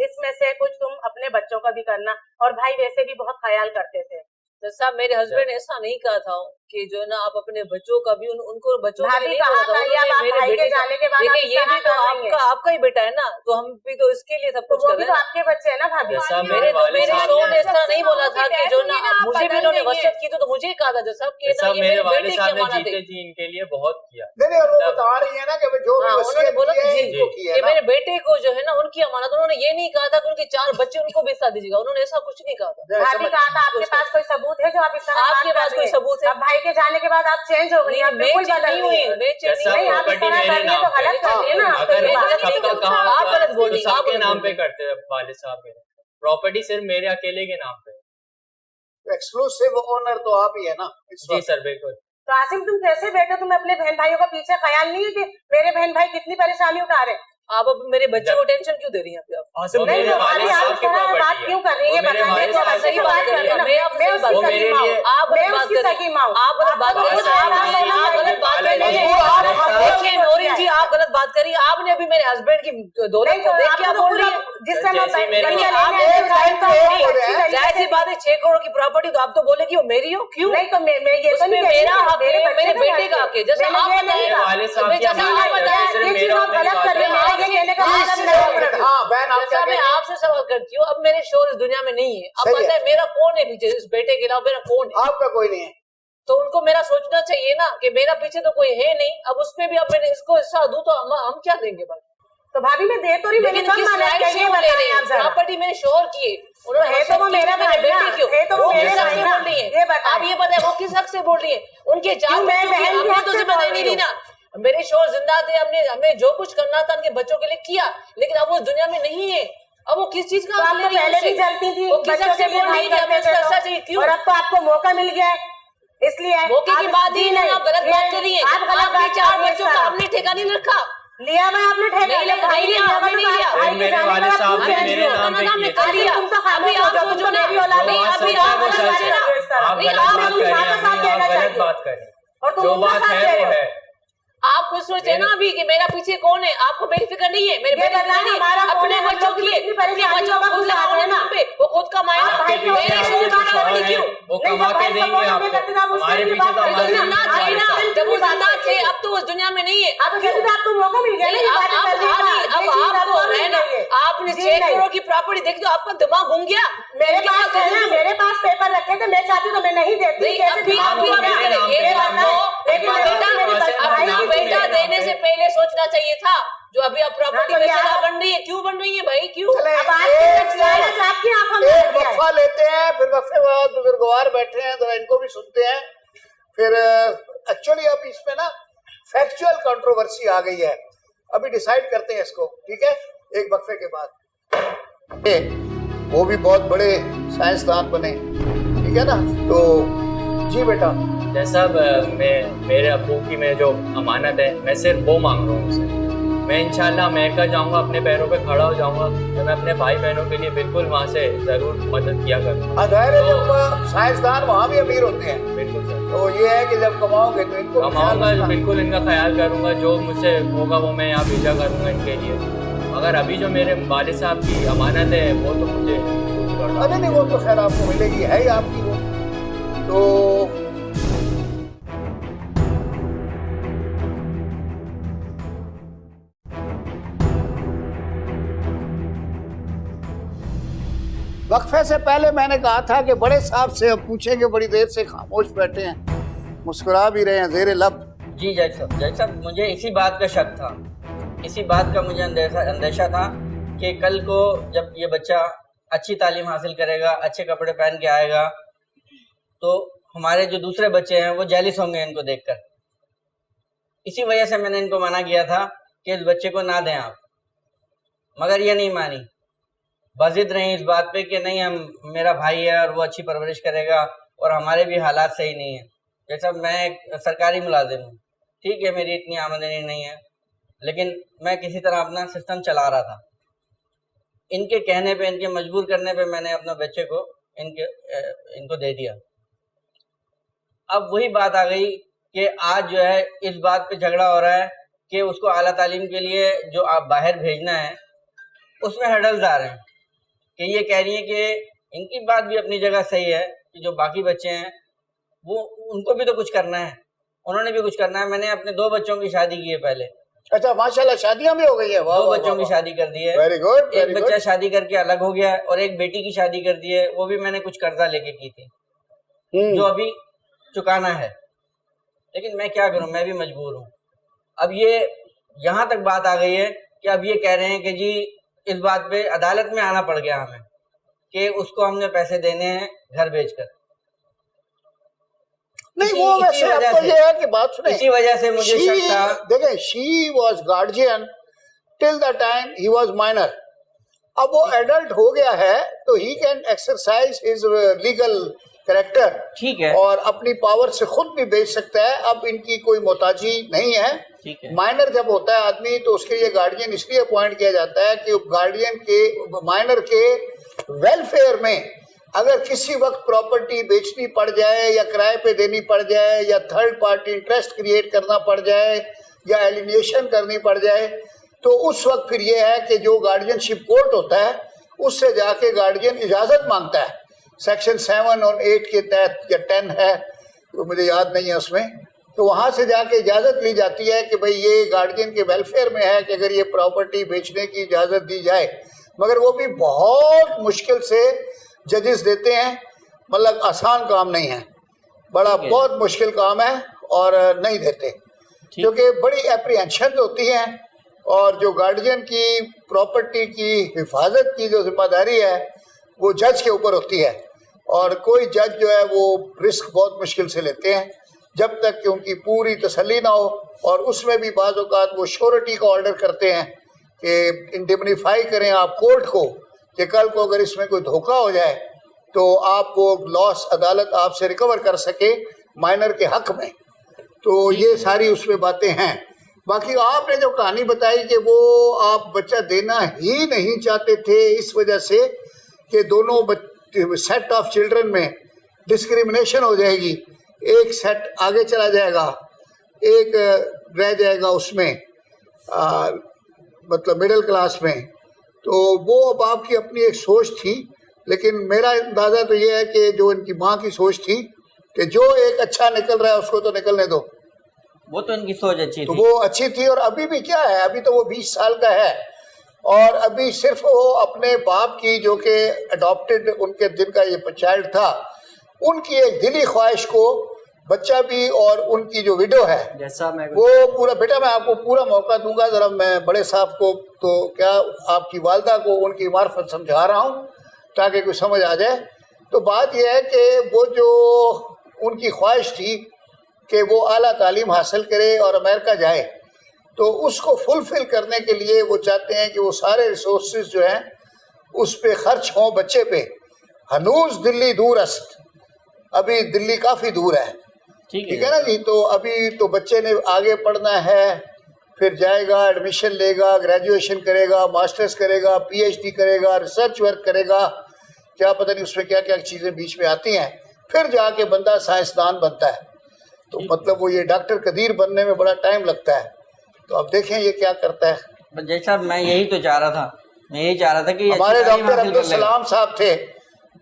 F: इसमें से कुछ तुम अपने बच्चों का भी करना, और भाई वैसे भी बहुत ख्याल करते थे।
G: तो साहब मेरे हस्बैंड ने ऐसा नहीं कहा था कि जो है ना आप अपने बच्चों का भी उनको बच्चों का नहीं
F: कहा था, या
G: मेरे
F: भाई के जाने के बाद
G: देखिए ये भी तो आपका ही बेटा है ना, तो हम भी तो इसके लिए सब कुछ कर रहे हैं।
F: आपके बच्चे है ना भाभी।
G: मेरे शोर ने ऐसा नहीं बोला था कि जो ना मुझे भी उन्होंने वसीयत की तो मुझे ही कहा था जो सब के ना ये मेरे बेटे की अमानत है
E: जी, इनके लिए बहुत किया।
H: नहीं, और वो बता रही है ना कि जो
G: उन्होंने बोला था
H: कि
G: मेरे बेटे को जो है ना उनकी अमानत, उन्होंने ये नहीं कहा था कि उनके 4 बच्चे उनको भी साथ दीजिएगा, उन्होंने ऐसा कुछ नहीं कहा था।
F: भाभी कहा था आपके पास कोई सबूत है जो आप इस तरह
G: आपके पास कोई सबूत है?
F: अब भाई के जाने के बाद आप चेंज हो गई, आप बिल्कुल बदल हुई।
E: नहीं,
F: आप इस तरह कर रही है तो गलत कर रही है ना।
G: आप गलत बोल रही हैं,
E: सबके नाम पे करते हैं वालिद साहब, मेरे प्रॉपर्टी सिर्फ मेरे अकेले के नाम पे।
H: एक्सक्लूसिव ओनर तो आप ही है ना।
E: जी सर, बिल्कुल।
F: तो आसिम तुम कैसे बैठे, तुम्हें अपने बहन भाइयों का पीछे ख्याल नहीं है कि मेरे बहन भाई कितनी परेशानी उठा रहे?
G: आप अब मेरे बच्चे को टेंशन क्यों दे रही हैं?
E: वो मेरे वालिद साहब की प्रॉपर्टी
F: बात क्यों कर रही है?
G: सही बात कर रही है, मैं आपसे बात कर रही हूं, आप गलत बात कर रही हैं, आप गलत बात कर रही हैं, आप गलत बात कर रही हैं। देखिए नौरीन जी, आप गलत बात कर रही हैं। आपने अभी मेरे हस्बैंड की दौलत को देख क्या बोल रही है?
F: जिस समय
G: जाहिर सी बात है 6 करोड़ की प्रॉपर्टी, तो आप तो बोले कि वो मेरी हो, क्यों?
F: नहीं तो ये तो
G: उसमें मेरा हक है, मेरे बेटे का हक है, जैसे आप बताइए।
E: वालिद साहब की
F: गलत कर रहे हैं।
G: जैसा मैं आपसे सवाल करती हूँ, अब मेरे शोर इस दुनिया में नहीं है, अब पता है मेरा कौन है पीछे इस बेटे के अलावा? मेरा कौन है?
H: आपका कोई नहीं है,
G: तो उनको मेरा सोचना चाहिए ना कि मेरा पीछे तो कोई है नहीं। अब उसमें भी अब मैंने इसको हिस्सा दूं तो हम क्या देंगे?
F: तो भाभी मैं दे तो रही,
G: लेकिन किस लाइट से वो ले रही है? प्रॉपर्टी मेरे शोर की है, उन्होंने
F: है तो वो मेरा भाई
G: बेटे
F: ना,
G: क्यों?
F: है तो वो मेरे भाई ना,
G: बोल रही है।
F: आप
G: ये बताए वो किस हक से बोल रही है? उनके 4 बच्चों की हमने तो जिम्मेदारी नहीं ली ना। मेरे शोर जिंदा थे, हमने जो कुछ करना था उनके बच्चों के लिए किया, लेकिन अब वो दुनिया में नहीं है। अब वो किस चीज का
F: तो पहले भी चलती थी,
G: वो किस हक से बोल रही है कि हमें इसका हिस्सा चाहिए? क्यों?
F: और अब तो आपको मौका मिल गया है, इसलिए
G: मौके की बात ही नहीं, आप गलत बात कर रही है।
F: आप गलत बात
G: 4 बच्चों का आपने ठेका नहीं रखा,
F: लिया मैं आपने ठेका
G: नहीं लिया,
E: मेरे वालिद साहब ने मेरे नाम पे किया।
F: तुम तो
G: अभी आप सोचो ना, नहीं अभी आप गलत
E: बात करें,
F: और
E: जो बात है वो है।
G: आप खुद सोचे ना अभी कि मेरा पीछे कौन है? आपको मेरी फिक्र नहीं है, मेरे बेटे की नहीं, अपने बच्चों की, अपने बच्चों को खुद लगाओ ना पे, वो खुद कमाए ना।
E: आपके पीछे आपके कुछ और है, वो कमा के देंगे आपको, हमारे पीछे तो हमारे
G: जिन्ना थे ना, जब वो जिंदा थे, अब तो उस दुनिया में नहीं है।
F: आपको मौका मिल गया ना ये बातें करने का।
G: अब आपको है ना, आपने 6 करोड़ की प्रॉपर्टी देखी तो आपका दिमाग घूम गया।
F: मेरे पास है ना, मेरे पास पेपर रखे थे, मैं चाहती तो मैं नहीं देती।
G: बेटा देने से पहले सोचना चाहिए था। जो अभी आप प्रॉपर्टी बेचना बन रही है, क्यों बन रही है भाई, क्यों?
H: एक वक्फा लेते हैं, फिर वक्फे बाद बुजुर्गवार बैठे हैं, जरा इनको भी सुनते हैं। फिर एक्चुअली अब इसमें ना फैक्चुअल कंट्रोवर्सी आ गई है, अभी डिसाइड करते हैं इसको, ठीक है, एक वक्फे के बाद। वो भी बहुत बड़े साइंसदान बने, ठीक है ना। तो जी बेटा,
E: जैसा मेरे अब्बू की मैं जो अमानत है, मैं सिर्फ वो मांग रहा हूँ उनसे। मैं इंशाल्लाह अमेरिका जाऊंगा, अपने पैरों पे खड़ा हो जाऊंगा, तो मैं अपने भाई बहनों के लिए बिल्कुल वहाँ से जरूर मदद किया करूँगा।
H: साइंसदान वहाँ भी अमीर होते हैं,
E: बिल्कुल सर।
H: तो ये है कि जब कमाओगे तो इनको
E: कमाऊंगा, बिल्कुल इनका ख्याल करूंगा, जो मुझसे होगा वो मैं यहाँ भेजा करूंगा इनके लिए। मगर अभी जो मेरे वालिद साहब की अमानत है वो तो मुझे
H: नहीं, वो तो खैर आपको मिलेगी, है ही आपकी वो। तो वक्फे से पहले मैंने कहा था कि बड़े साहब से अब पूछेंगे, बड़ी देर से खामोश बैठे हैं, मुस्कुरा भी रहे हैं ज़ेरे लब।
I: जी जज साहब, मुझे इसी बात का शक था, इसी बात का मुझे अंदेशा था कि कल को जब ये बच्चा अच्छी तालीम हासिल करेगा, अच्छे कपड़े पहन के आएगा, तो हमारे जो दूसरे बच्चे हैं वो जेलिस होंगे इनको देखकर। इसी वजह से मैंने इनको मना किया था कि इस बच्चे को ना दें आप, मगर ये नहीं मानी, बजिद रही इस बात पे कि नहीं, हम मेरा भाई है और वो अच्छी परवरिश करेगा और हमारे भी हालात सही नहीं है। जैसा मैं एक सरकारी मुलाजिम हूँ, ठीक है, मेरी इतनी आमदनी नहीं है, लेकिन मैं किसी तरह अपना सिस्टम चला रहा था। इनके कहने पे, इनके मजबूर करने पे मैंने अपने बच्चे को इनको दे दिया। अब वही बात आ गई कि आज जो है इस बात पे झगड़ा हो रहा है कि उसको आला तालीम के लिए जो आप बाहर भेजना है उसमें हर्डल्स आ रहे हैं कि ये कह रही है कि इनकी बात भी अपनी जगह सही है कि जो बाकी बच्चे हैं वो उनको भी तो कुछ करना है, उन्होंने भी कुछ करना है। मैंने अपने 2 बच्चों की शादी की है पहले।
H: अच्छा, माशाल्लाह, शादियां भी हो गई है।
I: 2 बच्चों की शादी कर दी है।
H: Very good.
I: एक बच्चा शादी करके अलग हो गया है और एक बेटी की शादी कर दी है, वो भी मैंने कुछ कर्जा लेके की थी जो अभी चुकाना है। लेकिन मैं क्या करूं, मैं भी मजबूर हूं। अब ये यहाँ तक बात आ गई है कि अब ये कह रहे हैं कि जी इस बात पे अदालत में आना पड़ गया हमें कि उसको हमने पैसे देने हैं घर बेचकर।
H: नहीं, वो वैसे अब तो ये है कि बात सुने,
I: इसी वजह से मुझे शक था।
H: देखिए, she was guardian till the time he was minor. अब वो एडल्ट हो गया है तो he can exercise his legal character,
I: ठीक है,
H: और अपनी पावर से खुद भी बेच सकता है। अब इनकी कोई मोहताजी नहीं है।
I: ठीक है।
H: माइनर जब होता है आदमी तो उसके लिए गार्डियन इसलिए अपॉइंट किया जाता है कि गार्डियन के माइनर के वेलफेयर में अगर किसी वक्त प्रॉपर्टी बेचनी पड़ जाए या किराए पे देनी पड़ जाए या थर्ड पार्टी इंटरेस्ट क्रिएट करना पड़ जाए या एलिनेशन करनी पड़ जाए, तो उस वक्त फिर ये है कि जो गार्डियनशिप कोर्ट होता है उससे जाके गार्डियन इजाज़त मांगता है। सेक्शन 7 और 8 के तहत या 10 है, तो मुझे याद नहीं है उसमें, तो वहाँ से जाके इजाज़त ली जाती है कि भाई ये गार्डियन के वेलफेयर में है कि अगर ये प्रॉपर्टी बेचने की इजाज़त दी जाए। मगर वो भी बहुत मुश्किल से जजेस देते हैं, मतलब आसान काम नहीं है, बड़ा बहुत मुश्किल काम है और नहीं देते, क्योंकि बड़ी एप्रीहेंशन होती है। और जो गार्डियन की प्रॉपर्टी की हिफाजत की जो जिम्मेदारी है वो जज के ऊपर होती है, और कोई जज जो है वो रिस्क बहुत मुश्किल से लेते हैं जब तक कि उनकी पूरी तसल्ली ना हो। और उसमें भी बाज़ औक़ात वो श्योरिटी का ऑर्डर करते हैं कि इंडिमनीफाई करें आप कोर्ट को कि कल को अगर इसमें कोई धोखा हो जाए तो आप वो लॉस अदालत आपसे रिकवर कर सके माइनर के हक में। तो ये सारी उसमें बातें हैं। बाकी आपने जो कहानी बताई कि वो आप बच्चा देना ही नहीं चाहते थे इस वजह से कि दोनों सेट ऑफ चिल्ड्रन में डिस्क्रिमिनेशन हो जाएगी, एक सेट आगे चला जाएगा, एक रह जाएगा उसमें मतलब मिडिल क्लास में। तो वो अब आपकी अपनी एक सोच थी, लेकिन मेरा अंदाजा तो ये है कि जो इनकी माँ की सोच थी कि जो एक अच्छा निकल रहा है उसको तो निकलने दो,
I: वो तो इनकी सोच अच्छी
H: तो
I: थी।
H: वो अच्छी थी। और अभी भी क्या है, अभी तो वो 20 साल का है और अभी सिर्फ वो अपने बाप की, जो कि अडॉप्टेड उनके दिन का ये चाइल्ड था, उनकी एक दिली ख्वाहिश को बच्चा भी और उनकी जो विडो है
I: जैसा मैं
H: वो पूरा, बेटा मैं आपको पूरा मौका दूंगा, जरा मैं बड़े साहब को तो क्या आपकी वालदा को उनकी मार्फत समझा रहा हूँ ताकि कुछ समझ आ जाए। तो बात यह है कि वो जो उनकी ख्वाहिश थी कि वो आला तालीम हासिल करे और अमेरिका जाए, तो उसको फुलफिल करने के लिए वो चाहते हैं कि वो सारे रिसोर्सेज जो हैं उस पे खर्च हों बच्चे पे। हनूज दिल्ली दूर अस्त, अभी दिल्ली काफ़ी दूर है, ठीक है ना जी। तो अभी तो बच्चे ने आगे पढ़ना है, फिर जाएगा, एडमिशन लेगा, ग्रेजुएशन करेगा, मास्टर्स करेगा, पीएचडी करेगा, रिसर्च वर्क करेगा, क्या पता नहीं उसमें क्या क्या चीज़ें बीच में आती हैं, फिर जाके बंदा साइंसदान बनता है। तो मतलब वो ये डॉक्टर कदीर बनने में बड़ा टाइम लगता है। तो अब देखें ये क्या करता है।
I: जय साहब, मैं यही तो चाह रहा था, मैं यही चाह रहा था कि
H: हमारे
I: अच्छी तालीम
H: डॉक्टर
I: हासिल कर
H: अब्दुल
I: ले।
H: सलाम साहब थे,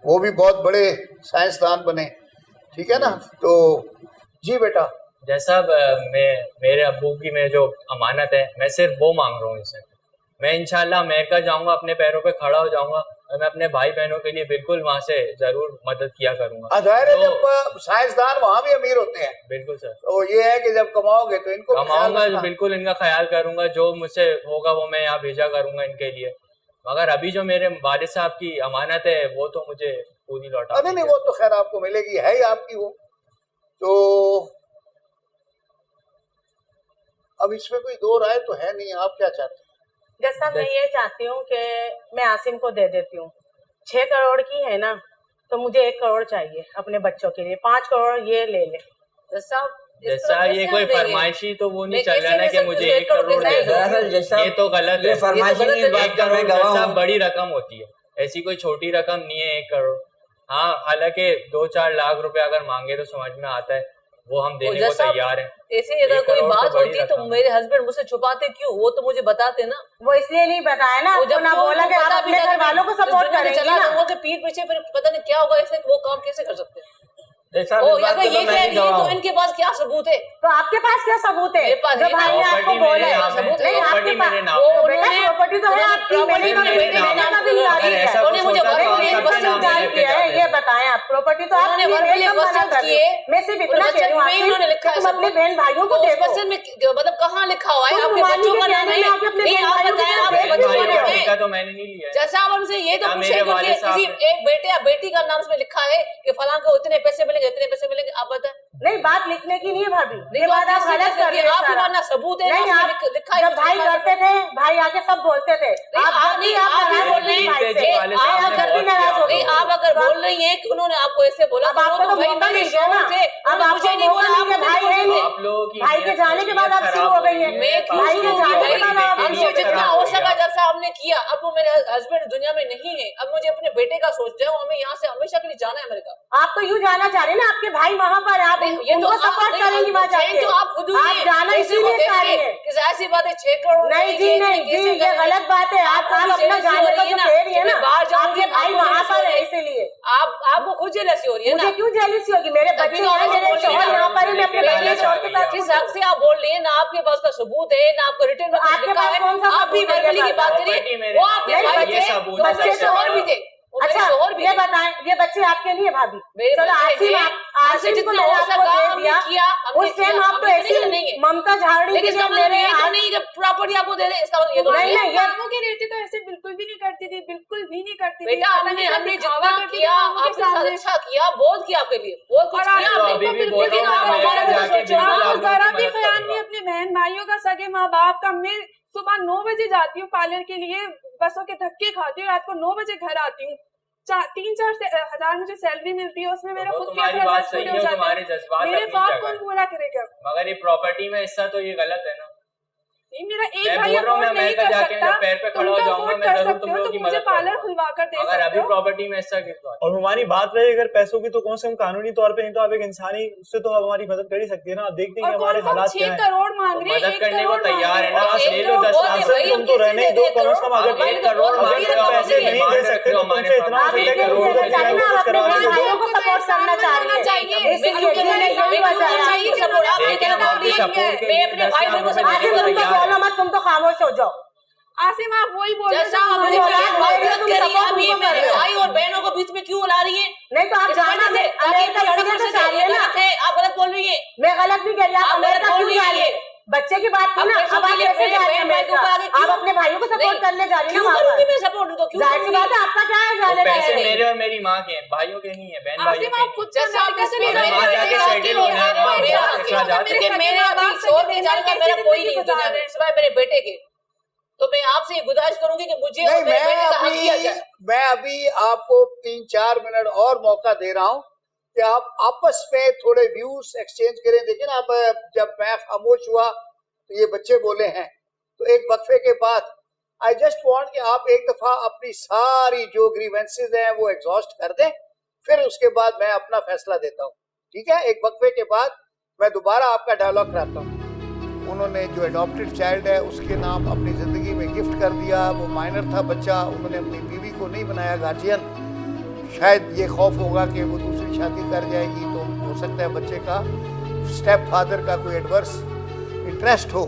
H: वो भी बहुत बड़े साइंसदान बने, ठीक है ना। तो जी बेटा,
E: जैसा मेरे अब्बू की में जो अमानत है, मैं सिर्फ वो मांग रहा हूँ इनसे। मैं इंशाल्लाह अमेरिका जाऊंगा, अपने पैरों पे खड़ा हो जाऊंगा और मैं अपने भाई बहनों के लिए बिल्कुल वहाँ से जरूर मदद किया करूंगा।
H: जाहिर है
E: तो
H: जब साइंसदान वहाँ भी अमीर होते हैं।
E: बिल्कुल सर,
H: तो ये है कि जब कमाओगे तो इनको भी ख्याल
E: कमाऊंगा,
H: रखना।
E: बिल्कुल इनका ख्याल करूंगा, जो मुझसे होगा वो मैं यहाँ भेजा करूंगा इनके लिए। मगर अभी जो मेरे वालिद साहब की अमानत है वो तो मुझे पूरी लौटा।
H: नहीं वो तो खैर आपको मिलेगी, है ही आपकी वो। तो अब इसमें कोई दो राय तो है नहीं, आप क्या चाहते हैं?
F: जैसा मैं ये चाहती हूँ कि मैं आसिम को दे देती हूँ। 6 करोड़ की है ना, तो मुझे 1 करोड़ चाहिए अपने बच्चों के लिए, 5 करोड़ ये ले ले।
E: जैसा ये कोई फरमाइशी तो वो नहीं चल रहा ना कि मुझे 1 करोड़ दे
I: दरअसल
E: दो,
I: जैसा
E: ये तो गलत
I: ये
E: है।
I: फरमाइशी की इस बात
E: 1
I: का
E: करोड़
I: मैं गवाह
E: जैसा
I: हूँ।
E: बड़ी रकम होती है, ऐसी कोई छोटी रकम नहीं है 1 करोड़। हाँ, हालांकि 2-4 लाख रुपए अगर मांगे तो समझ में आता है, वो हम देने को तैयार हैं।
G: ऐसे अगर
E: 1
G: कोई
E: करोड़
G: बात
E: तो बड़ी
G: होती तो
E: रकम।
G: मेरे हस्बैंड मुझसे छुपाते क्यों? वो तो मुझे बताते ना।
F: वो इसलिए नहीं बताया ना,
G: वो
F: आपको ना
G: क्यों
F: बोला कि आप
G: पता
F: अपने
G: भी
F: घर वालों को सपोर्ट करेंगे
G: चला
F: ना।
G: जाऊंगा कि पीठ पीछे फिर पता नहीं क्या होगा, ऐसे वो काम कैसे कर सकते हैं?
I: जैसा
G: ओ,
I: इस बात
G: अगर
I: का
G: ये
I: तो मैं
G: कह
I: ही
G: रही
I: गवाह
G: है तो
I: हूँ।
G: इनके पास क्या सबूत है?
F: तो आपके पास क्या सबूत है?
G: मेरे पास
F: जो
G: है ना,
F: भाई ने आपको
E: प्रॉपर्टी
F: बोला
E: मेरे
F: है,
E: नाम है,
F: नहीं आपके
E: प्रॉपर्टी
F: पास
E: मेरे नाम
F: वो
E: है।
F: बेटा प्रॉपर्टी तो है आपकी, मेरी तो
E: मेरे
F: बेटे
E: नाम
F: बेटे
E: है।
F: का भी नहीं आ
E: अगर
F: रही
E: ऐसा
F: है।
E: कुछ
G: मुझे
E: होता तो
G: वर्बली
E: आप सबके नाम
F: जान
E: लेके
F: किया है,
E: जाते
F: ये
E: हैं।
F: बताएं आप। प्रॉपर्टी तो आप
G: उन्होंने
F: अपनी
G: वर्बली
F: बहन का मना
G: वसूल
F: कर रही
G: किए,
F: है। मैं सिर्फ इतना कह रही हूँ
G: में इन्होंने लिखा
F: कि
G: है
F: तुम अपने बहन भाइयों को
G: तो उस
F: देखो।
G: पर्सन में मतलब कहाँ लिखा हुआ है?
F: तुम
G: आपके
F: मानी
G: बच्चों
F: के
G: का नाम
F: कहने
G: है?
F: में आके अपने
G: नहीं,
F: बहन
G: आप
F: भाइयों को
G: बताएं, आप
F: देख
G: बच्चों
F: लो
G: का
F: ना।
G: नाम
E: ठेका
G: है?
E: तो मैंने नहीं लिया है।
G: जैसा आप उनसे ये तो
E: हाँ,
G: पूछे
E: मेरे
G: कि
E: वालिद साहब
G: किसी
E: ने-
G: एक बेटे या बेटी का नाम उसमें लिखा है कि फलां को इतने पैसे मिलेंगे, इतने पैसे मिलेंगे, आप बताएं।
F: नहीं, बात लिखने की नहीं है भाभी,
G: नहीं,
F: ये
G: तो
F: बात आप
G: किसी
F: गलत
G: ने
F: कर रहे हैं
G: आपके
F: सारा।
G: पास ना सबूत है, ना
F: नहीं,
G: उसमें
F: आप
G: लिखा है,
F: जब
G: कुछ
F: भाई
G: लिखा है।
F: करते थे, भाई आके सब बोलते थे।
G: नहीं,
F: आप जब भी आप
G: आप भी
F: नाराज
G: बोल
F: होते
G: रही
F: थे
G: हैं
F: भाई
E: कि
F: से,
E: वालिद
F: आप
E: साहब ने
F: जब भी
E: बहुत
F: नाराज
E: किया।
F: होते
G: नहीं,
F: थे।
G: आप अगर बोल रही हैं कि उन्होंने आपको ऐसे बोला,
F: अब आपको तो
G: भाई
F: मौका
G: मेरे
F: मिल गया ना।
G: शौक थे,
F: अब
G: उन्होंने
F: आपको
G: मुझे नहीं
F: मौका
G: बोला,
F: मिल गया,
G: आपको
F: भाई है नहीं।
E: आप लोगों की
F: भाई के
E: नीयत-
F: जाने के बाद
E: नीयत
F: आप शुरू
E: खराब
F: हो गई है।
E: हुई
G: मैं क्यों
F: भाई के
G: शुरू
F: जाने
G: हुई?
F: के बाद आप
G: हमसे जितना हो सका जैसा हमने किया। अब वो मेरे हस्बैंड दुनिया में नहीं है, अब मुझे अपने बेटे का सोचते हैं, हमें यहाँ से हमेशा के लिए जाना है अमेरिका।
F: आप तो यूँ जाना चाह रहे हैं ना, आपके भाई वहाँ पर, आप
G: ये तो
F: उनको सपोर्ट करेंगी वहाँ जाके।
G: तो आप खुद
F: आप जाना इसीलिए चाह रही है।
G: ऐसी बात है 6 करोड़
F: नहीं जी, नहीं जी, ये गलत बात है। आप अपना जाने का जो कह रही है ना,
G: बाहर जाऊंगी,
F: आपके भाई वहाँ पर है इसीलिए।
G: आपको खुद जेलसी हो रही है ना?
F: मुझे क्यों जेलसी होगी? मेरे बच्चे हैं, मेरे शोहर यहाँ पर है, मैं अपने बेटे शोहर के साथ
G: जिस हक से आप बोल रही है ना, आपके पास का सबूत है ना, आपको रिटर्न में
F: आपके
G: लिखा
F: पास
G: है।
F: कौन सा
G: आप भी
F: सबूत है?
G: वर्बली की बात
E: प्रॉपर्टी
G: करिए,
E: मेरे
G: वो
E: नाम
G: आपके
E: है,
G: भाई
E: ये
G: थे,
E: सबूत
G: तो
E: है
G: बच्चे
E: सबसे
G: शोहर
E: बड़ा।
G: भी थे। वो मेरे
F: अच्छा,
G: शोहर भी
F: ये
G: थे।
F: बताएं, ये बच्चे आपके लिए भाभी?
G: मेरे
F: चलो
G: बच्चे
F: आसिम,
G: हैं, हमसे
F: आसिम को
G: जितना
F: मैंने
G: हो
F: आपको
G: सका
F: दे
G: हमने
F: दिया।
G: किया, हमने
F: उस टाइम
G: किया,
F: आप तो
G: हमने
F: ऐसी
G: नहीं है।
F: ममता झाड़ रही
G: लेकिन
F: थी
G: इसका
F: कि
G: मतलब
F: मेरे
G: ये तो
F: हाथ-
G: नहीं कि प्रॉपर्टी आपको दे दे, इसका मतलब ये तो
F: नहीं, नहीं, ये
A: मामू की रहती तो ऐसे बिल्कुल भी नहीं करती थी, बिल्कुल भी नहीं करती थी।
G: बेटा
A: पता
G: हमने
A: नहीं क्या
G: हमने
A: दिखावा
G: जितना
A: करती थी
G: किया
A: मामू के
G: आपके साथ
A: सामने।
G: अच्छा किया, बहुत किया आपके लिए, बहुत कुछ
A: और
G: किया
E: तो
G: आपने।
E: अभी भी बोल
G: लेकिन
E: रहा हूँ,
G: आप
E: मैं
G: हमारे
E: अमेरिका
G: को
E: जाके
G: सोचो,
E: बिल्कुल
A: हाँ,
E: आप लोगों
A: जरा
E: की
A: भी
E: मदद
A: ख्याल नहीं
E: करूंगा।
A: अपने बहन भाइयों का, सगे माँ बाप का। मैं सुबह 9 बजे जाती हूँ पार्लर के लिए, बसों के धक्के खाती हूँ, रात को 9 बजे घर आती हूँ। 3-4 हजार मुझे सैलरी मिलती है, उसमें मेरा
E: वो
A: खुद के
E: तुम्हारी
A: अखराजात
E: बात सही
A: पूरे
E: है,
A: हो जाते
E: तुम्हारे
A: हैं।
E: जज्बात
A: मेरे
E: अपनी
A: बाप
E: जगह
A: कौन
E: है।
A: पूरा करेगा?
E: मगर ये प्रॉपर्टी में हिस्सा तो ये गलत है ना।
A: मेरा एक
E: मैं
A: भाई
E: बोल रहा हूँ, मैं
A: अफोर्ड नहीं
E: अमेरिका
A: कर
E: जाके
A: सकता,
E: जब पैर पे खड़ा
A: तुम
E: हो
A: तो
E: जाऊंगा,
A: अफोर्ड
E: मैं
A: कर
E: जरूर
A: सकते
E: तुम
A: हो,
E: लोगों
A: तो
E: की
A: मुझे
E: मदद
A: पार्लर
E: करूंगा।
A: खुलवा कर दे
E: अगर
A: सकते
E: अभी
A: हो।
E: प्रॉपर्टी में ऐसा किस बात।
J: और हमारी बात रही अगर पैसों की, तो कम से कम कानूनी तौर पे नहीं तो आप एक इंसानी उससे तो हमारी मदद कर ही सकती है ना। आप देखते हैं
A: और
J: कि हमारे
A: कौन सा
J: हालात क्या
A: 6
J: हैं।
A: करोड़ मांग रही है,
E: मदद
A: 1
E: करने को
A: करोड़
E: तैयार है ना,
A: मांग
E: बस
A: रही
E: ले लो 10 लाख।
J: तुम तो रहने दो, कम से कम अगर
E: आप 1 करोड़ मांग रहे हो,
J: पैसे नहीं दे सकते तो तुमसे इतना
F: आप इसलिए नहीं देना चाहिए ना, आप अपने बड़े भाइयों को सपोर्ट करना चाह रही है, इसलिए इन्होंने यही वजह है।
G: मैं अपने भाई बहन को
F: आसिम तुम तो बोलो मत, तुम तो खामोश हो जाओ।
A: आसिम आप वही बोल रहे
G: जैसा
A: हो,
G: आपने
A: हमारे
F: बोला,
A: भाई-
F: बोला, तुम support
G: अब ये
F: उनको कर
G: मेरे
F: रहे हो।
G: भाई और बहनों को बीच में क्यों ला रही है?
F: नहीं तो आप जाना
G: से
F: अमेरिका इसलिए तो चाह रही है ना।
G: आप गलत बोल रही है।
F: मैं गलत नहीं कह रही, आप
G: आप
F: अमेरिका
G: गलत
F: क्यों
G: बोल
F: जा
G: रही
F: रही
G: है।
F: है? बच्चे की बात की
G: अब
F: ना,
G: पैसों
F: अब
G: के
F: आप
G: लिए
F: कैसे
G: मेरे
F: जा रही है
G: बहन भाई को
F: अमेरिका?
G: आगे क्यों?
F: आप अपने भाइयों को सपोर्ट
G: नहीं।
F: करने जा रही है
G: क्यों
F: ना वहाँ
G: करूंगी
F: पर।
G: मैं सपोर्ट उनको? क्यों
F: जाहिर सी
G: करूंगी?
F: बात है, आपका क्या है
E: वो
F: जाने
E: पैसे
F: का?
E: मेरे और मेरी माँ के हैं, भाइयों के नहीं है, बहन भाइयों
A: आसिम
E: के
A: आप
E: नहीं।
A: खुद
G: जैसा आप कैसे
A: भी
G: नहीं
E: वहाँ जाके सेटल होना है, वहाँ बहुत एक्स्ट्रा जाते हैं।
G: कि मैंने अभी छोड़ के जाने का मेरा कोई नहीं है दुनिया में सिवाय मेरे बेटे के। तो मैं आपसे ये गुजारिश करूंगी कि मुझे और
H: नहीं,
G: मेरे बेटे का हक दिया जाए।
H: मैं अभी आपको 3-4 मिनट और मौका दे रहा हूं कि आप आपस में थोड़े व्यूज एक्सचेंज करें। देखिए ना, अब जब मैं खामोश हुआ तो ये बच्चे बोले हैं, तो एक वक्फे के बाद आई जस्ट वांट कि आप एक दफा अपनी सारी जो ग्रीवेंसेस हैं वो एग्जॉस्ट कर दें, फिर उसके बाद मैं अपना फैसला देता हूँ। ठीक है, एक वक्फे के बाद मैं दोबारा आपका डायलॉग कराता हूँ। उन्होंने जो अडॉप्टेड चाइल्ड है उसके नाम अपनी ज़िंदगी में गिफ्ट कर दिया, वो माइनर था बच्चा, उन्होंने अपनी बीवी को नहीं बनाया गार्जियन। शायद ये खौफ होगा कि वो दूसरी शादी कर जाएगी, तो हो सकता है बच्चे का स्टेप फादर का कोई एडवर्स इंटरेस्ट हो।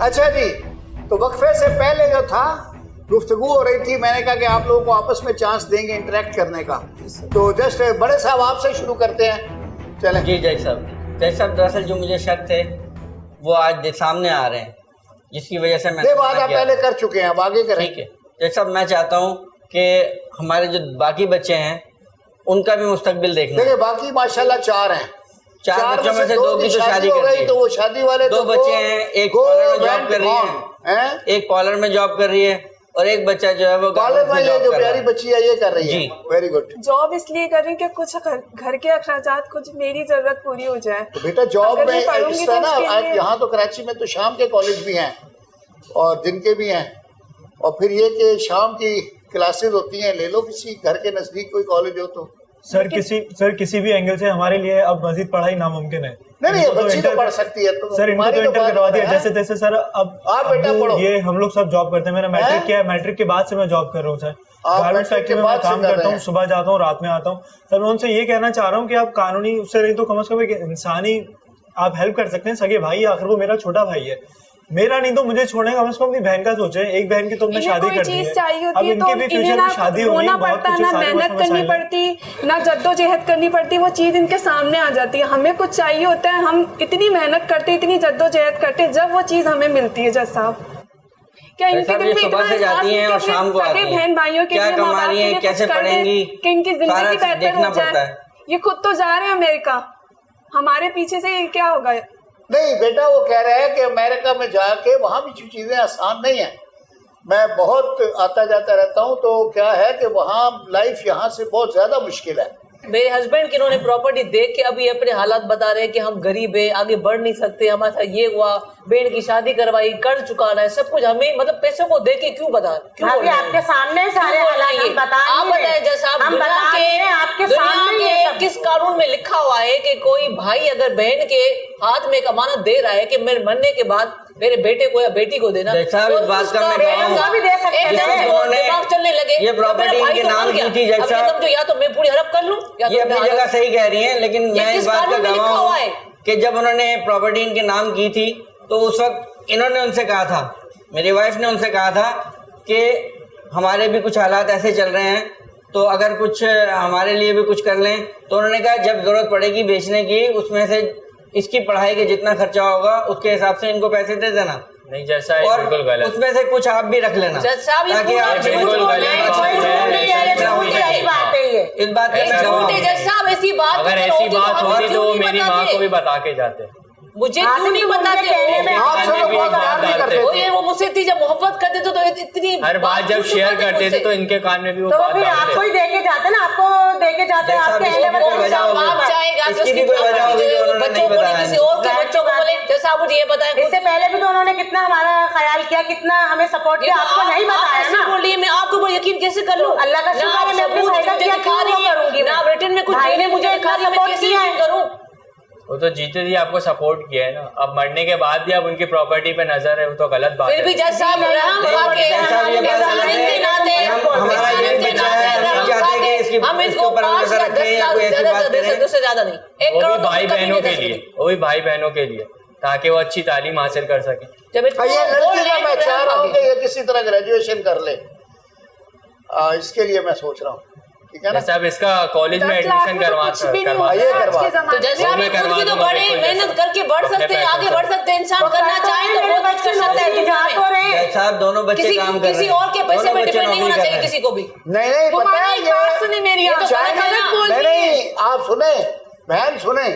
H: अच्छा जी, तो वक्फे से पहले जो था गुफ्तगू हो रही थी, मैंने कहा कि आप लोगों को आपस में चांस देंगे इंटरेक्ट करने का। तो जस्ट बड़े साहब आपसे शुरू करते हैं, चलें।
I: जी जय साहब, दरअसल जो मुझे शक थे वो आज सामने आ रहे हैं, जिसकी वजह से मैं
H: ये बात आप पहले कर चुके हैं, अब आगे करें।
I: ठीक है जय साहब, मैं चाहता हूँ कि हमारे जो बाकी बच्चे हैं उनका भी मुस्तकबिल देखना।
H: देखिए बाकी माशाल्लाह 4 हैं,
I: 4 बच्चों में से 2 की तो शादी
H: हो
I: कर
H: गई,
I: दी।
H: तो वो शादी वाले
I: 2
H: तो
I: बच्चे हैं, एक पार्लर में जॉब कर रही है, एक पार्लर में जॉब कर रही है, और एक बच्चा जो है वो
H: कॉलेज में ये जो प्यारी बच्ची है ये कर रही है।
I: जी।
H: Very good.
A: जॉब इसलिए कर रही हूँ कि कुछ घर के अखराजात, कुछ मेरी जरूरत पूरी हो जाए।
H: तो बेटा जॉब
A: अगर
H: में
A: मैं पढ़ूंगी
H: इस
A: तो
H: तरह ना,
A: उसके
H: आज
A: लिए-
H: यहाँ तो कराची में तो शाम के कॉलेज भी हैं और दिन के भी हैं, और फिर ये कि शाम की क्लासेस होती हैं, ले लो किसी घर के नजदीक कोई कॉलेज हो तो।
J: सर किसी भी एंगल से हमारे लिए अब मजीद पढ़ाई नामुमकिन है।
H: नहीं
J: इनको
H: बच्ची तो
J: इंटर-
H: पढ़ सकती है, तो
J: सर इनको
H: तुम्हारी
J: तो इंटर
H: बात
J: करवा दिया
H: है।
J: जैसे तैसे सर। अब
H: आप बेटा
J: अब्बू,
H: पढ़ो।
J: ये हम लोग सब जॉब करते हैं, मैंने मैट्रिक
H: हैं?
J: किया है, मैट्रिक के बाद से मैं जॉब कर रहा हूँ सर।
H: आप
J: गारमेंट
H: मैट्रिक
J: फैक्ट्री
H: के
J: में मैं
H: बाद से
J: काम
H: कर
J: करता
H: रहे
J: हूँ,
H: हैं।
J: सुबह जाता हूँ, रात में आता हूँ। सर मैं उनसे ये कहना चाह रहा हूँ कि आप कानूनी उससे नहीं तो कम से कम एक इंसानी आप हेल्प कर सकते हैं। सगे भाई, आखिर वो मेरा छोटा भाई है, मेरा नहीं तो मुझे छोड़ने का कम से कम अपनी बहन का सोचे। एक बहन की तुमने शादी कर दी है,
A: चाहिए
J: अब
A: होती है तो
J: इनकी भी
A: इन्हें
J: फ्यूचर
A: ना
J: में शादी होगी,
A: रोना
J: बहुत
A: पड़ता,
J: कुछ
A: ना
J: सारे
A: मेहनत
J: मसले
A: करनी
J: हैं।
A: पड़ती, ना जद्दोजहद करनी पड़ती, वो चीज इनके सामने आ जाती है। हमें कुछ चाहिए होता है, हम इतनी मेहनत करते, इतनी जद्दोजहद करते, जब वो चीज हमें मिलती है। जज साहब क्या इनके दिल
I: ये
A: में
I: सुबह
A: इतना
I: से
A: एहसास
I: जाती
A: नहीं
I: हैं
A: कि
I: और
A: अपने
I: शाम को
A: सगे
I: आती हैं,
A: बहन भाइयों के
I: क्या
A: लिए, माँ
I: कमा
A: बाप
I: रही
A: के
I: हैं,
A: लिए
I: कैसे
A: कुछ कर दें
I: पढ़ेंगी,
A: कि इनकी जिंदगी
I: सारा
A: बेहतर
I: देखना
A: हो
I: पड़ता
A: जाए।
I: है।
A: ये खुद तो जा रहे हैं अमेरिका, हमारे पीछे से ये क्या होगा?
H: नहीं बेटा, वो कह रहा है कि अमेरिका में जाके वहाँ भी चीज़ें आसान नहीं है। मैं बहुत आता जाता रहता हूँ, तो क्या है कि वहाँ लाइफ यहाँ से बहुत ज़्यादा मुश्किल है।
G: मेरे हस्बैंड की इन्होंने प्रॉपर्टी देख के अभी अपने हालात बता रहे हैं कि हम गरीब है, आगे बढ़ नहीं सकते, हमारे साथ ये हुआ, बहन की शादी करवाई, कर्ज चुकाना है, सब कुछ हमें मतलब पैसों को देख के क्यों बता, क्यों
F: अभी
G: बोल रहे हैं?
F: आपके सामने सारे
G: क्यों बोल
F: हालात
G: रही
F: हम
G: है?
F: बता
G: आप
F: नहीं रहे।
G: बताएं जैसा आप
F: हम
G: दुनिया
F: बता
G: के
F: रहे हैं, आपके
G: दुनिया
F: सामने
G: के
F: ये सब।
G: किस कानून में लिखा हुआ है कि कोई भाई अगर बहन के हाथ में एक अमानत दे रहा है कि मेरे मरने के बाद मेरे बेटे को या बेटी को देना,
I: जज साहब,
G: तो
I: इस बात का
G: उसका
I: मैं
G: बहन
I: कहूँ,
G: का भी दे सकते हैं।
I: जिससे
G: एकदम
I: उन्होंने
G: दिमाग चलने लगे,
I: ये
G: तो
I: प्रॉपर्टी
G: मेरा भाई
I: इनके
G: तो
I: नाम
G: मर गया।
I: की थी, जज
G: अब ये
I: साहब।
G: समझो, या तो मैं पूरी हड़प कर लूं या
I: ये
G: तो
I: अपनी
G: मैं
I: जगह सही कह रही हैं, लेकिन
G: ये
I: मैं
G: किस
I: इस बात का
G: कानून में लिखा
I: गवाह
G: हुआ
I: हूँ
G: है?
I: कि जब उन्होंने प्रॉपर्टी इनके नाम की थी तो उस वक्त इन्होंने उनसे कहा था, मेरी वाइफ ने उनसे कहा था कि हमारे भी कुछ हालात ऐसे चल रहे हैं, तो अगर कुछ हमारे लिए भी कुछ कर लें। तो उन्होंने कहा जब जरूरत पड़ेगी बेचने की, उसमें से इसकी पढ़ाई के जितना खर्चा होगा उसके हिसाब से इनको पैसे दे देना,
E: नहीं जैसा है
I: और
E: बिल्कुल गलत।
I: उसमें से कुछ आप भी रख लेना,
G: जज साहब, ये
I: ताकि
G: पूरा
I: आप
G: झूठ
E: बिल्कुल
G: बोल
E: गलत
G: रहे हैं।
E: बात
G: कोई
E: है,
G: झूठ नहीं है, ये
E: ऐसा
G: झूठ
E: नहीं
G: है।
F: सही बात है ये।
I: इस बात
G: ये
I: का
G: झूठ है जज साहब, ऐसी बात
E: अगर
G: अगर
E: ऐसी
G: होती
E: बात
G: हम
E: होती तो
G: क्यों
E: वो
G: नहीं
E: मेरी माँ
G: बताते?
E: को भी बता के जाते।
G: मुझे क्यों
F: आसिम,
G: नहीं
F: तुम उनके
G: बताते?
F: कहने में
H: आप
E: खाने
H: चलो
E: भी
H: बहुत
E: एक बात
H: आराम नहीं
E: डालते करते
G: वो ये वो मुझसे इतनी जब मोहब्बत करते थे तो इतनी
E: हर बात जब
G: पूछो
E: शेयर
G: मत
E: करते थे
G: मुझसे।
E: तो इनके कान में भी वो
F: तो वो
E: बात
F: फिर
E: डालते
F: आपको ही
E: थे।
F: देके जाते ना, आपको देके जाते हैं,
I: जैसा
F: आपके
I: भी
F: अहले
I: कोई
F: बच्चे
I: वजह
F: को
I: होगी।
G: बाप चाहेगा कि
I: इसकी
G: उसकी
I: भी कोई वजह होगी जो उन्होंने
G: बच्चों
I: नहीं
G: को
I: बताया।
G: किसी और के बच्चों को बोले जैसा आप मुझे ये बताएं
F: इससे पहले भी तो उन्होंने कितना हमारा ख्याल किया, कितना हमें सपोर्ट किया, आपको नहीं बताया ना।
G: बोलिए मैं आपको वो यकीन कैसे कर लूं?
F: अल्लाह का शुक्र है मैं अपने भाई का किया, क्यों वो करूंगी?
G: ना रिटर्न में कुछ
F: भाई ने
G: देने
F: मुझे इतना
G: दिखा रही है, मैं
F: सपोर्ट
G: कैसे
F: किया है।
G: यकीन करूं?
E: वो तो जीते जी आपको सपोर्ट किया है ना, अब मरने के बाद भी अब उनकी प्रॉपर्टी पे नजर है, वो तो गलत बात
G: फिर भी
E: है।
G: जज साहब रहम खा के
I: जैसा भी ये बात
G: इंसान
I: अलग है,
G: के नाते
I: हमारा ये
G: इंसान के
I: बच्चा
G: नाते
I: है, हम
G: रहम
I: चाहते
G: खा
I: हैं कि
G: के
I: इसकी-
G: हम
I: इसके
G: इनको
I: ऊपर हम
G: 5
I: नजर
G: या 10
I: रखें या
G: लाख
I: कोई ऐसी
G: ज्यादा
I: बात
G: से
I: करें।
G: उससे ज्यादा नहीं, 1
E: वो
G: करोड़
E: भी
G: तो
E: भाई
G: कभी
E: बहनों
G: नहीं
E: के
G: दे
E: लिए,
G: सकते।
E: वो भी भाई बहनों के लिए, ताकि वो अच्छी तालीम हासिल कर सके।
G: जब इतना
H: ये
G: बोल
H: लड़की
G: रहे
H: का
G: हैं
H: मैं
G: तो
H: चाह
G: रहम
H: रहा
G: खा
H: हूँ
G: के।
H: कि ये किसी तरह ग्रेजुएशन कर ले, इसके लिए मैं सोच रहा हूँ, ठीक है ना।
E: जैसा अब इसका कॉलेज में
A: 10 लाख
E: एडमिशन
A: में तो कुछ भी नहीं होता
H: ये
A: है आज
H: करवा।
A: के
G: तो
A: ज़माने
G: जैसे
A: में।
G: आप
E: मैं
G: खुद
E: करवा
G: की तो
E: दूंगा
G: बड़े
E: बिल्कुल
G: मेहनत
E: जैसा।
G: करके बढ़
E: अपने
G: सकते हैं,
E: पैसों
G: आगे
E: से।
G: बढ़ सकते हैं, इंसान करना चाहे तो बहुत कुछ कर सकता है दुनिया में।
I: जज साहब दोनों बच्चे
G: किसी
I: काम कर रहे
G: किसी
I: हैं,
G: और के पैसे
I: दोनों
G: पे
I: बच्चे
G: डिपेंड नहीं होना
I: नौकरी कर
G: चाहिए
I: रहे हैं।
G: किसी को भी।
H: नहीं
A: वो
H: पता है
A: माने एक बात सुने मेरी,
G: ये तो
A: आप
G: गलत है ना।
A: बोल रही है।
H: नहीं आप सुने बहन सुने,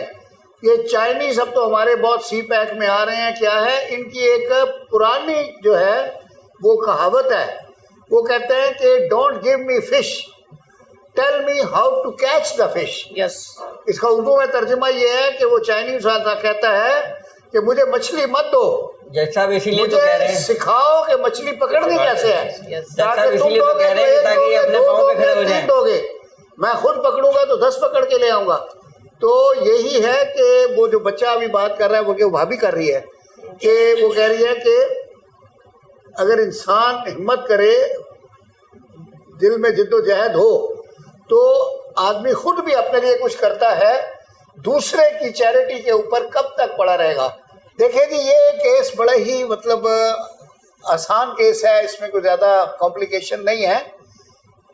H: ये चाइनीज अब तो हमारे बहुत सी पैक में आ रहे हैं। क्या है इनकी एक पुरानी जो है वो कहावत है, वो कहते हैं कि don't give me fish, tell me how to catch the fish.
G: Yes,
H: इसका उर्दू में तर्जुमा ये है कि वो चाइनीज वाला कहता है कि मुझे मछली मत दो,
I: जज साहब इसीलिए तो कह रहे
H: मुझे
I: हैं,
H: सिखाओ कि मछली पकड़नी कैसे है।
G: yes.
H: ताकि
I: साहब
H: तुम
I: इसीलिए तो
H: दोगे
I: कह रहे हैं
H: एक
I: ताकि
H: दोगे,
I: अपने
H: दो
I: पाँव पे
H: दोगे,
I: खड़े हो
H: तीन
I: जाएं।
H: दोगे, मैं खुद पकड़ूंगा तो 10 पकड़ के ले आऊंगा। तो यही है कि वो जो बच्चा अभी बात कर रहा है, वो भाभी कर रही है कि वो कह रही है कि अगर इंसान हिम्मत करे, दिल में जिद्दोजहद हो, तो आदमी खुद भी अपने लिए कुछ करता है, दूसरे की चैरिटी के ऊपर कब तक पड़ा रहेगा। देखिए जी ये केस बड़ा ही मतलब आसान केस है, इसमें कोई ज़्यादा कॉम्प्लिकेशन नहीं है।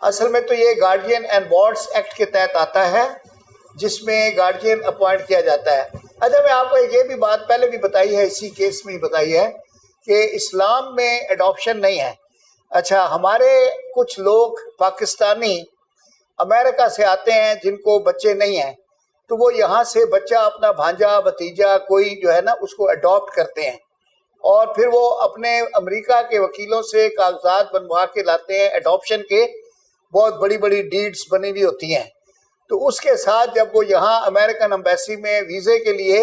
H: असल में तो ये गार्जियन एंड वार्ड्स एक्ट के तहत आता है, जिसमें गार्जियन अपॉइंट किया जाता है। अच्छा मैं आपको एक ये भी बात पहले भी बताई है, इसी केस में ही बताई है कि इस्लाम में एडॉप्शन नहीं है। अच्छा हमारे कुछ लोग पाकिस्तानी अमेरिका से आते हैं जिनको बच्चे नहीं हैं, तो वो यहाँ से बच्चा अपना भांजा भतीजा कोई जो है ना उसको अडॉप्ट करते हैं, और फिर वो अपने अमेरिका के वकीलों से कागजात बनवा के लाते हैं अडॉप्शन के, बहुत बड़ी बड़ी डीड्स बनी हुई होती हैं। तो उसके साथ जब वो यहाँ अमेरिकन एम्बेसी में वीज़े के लिए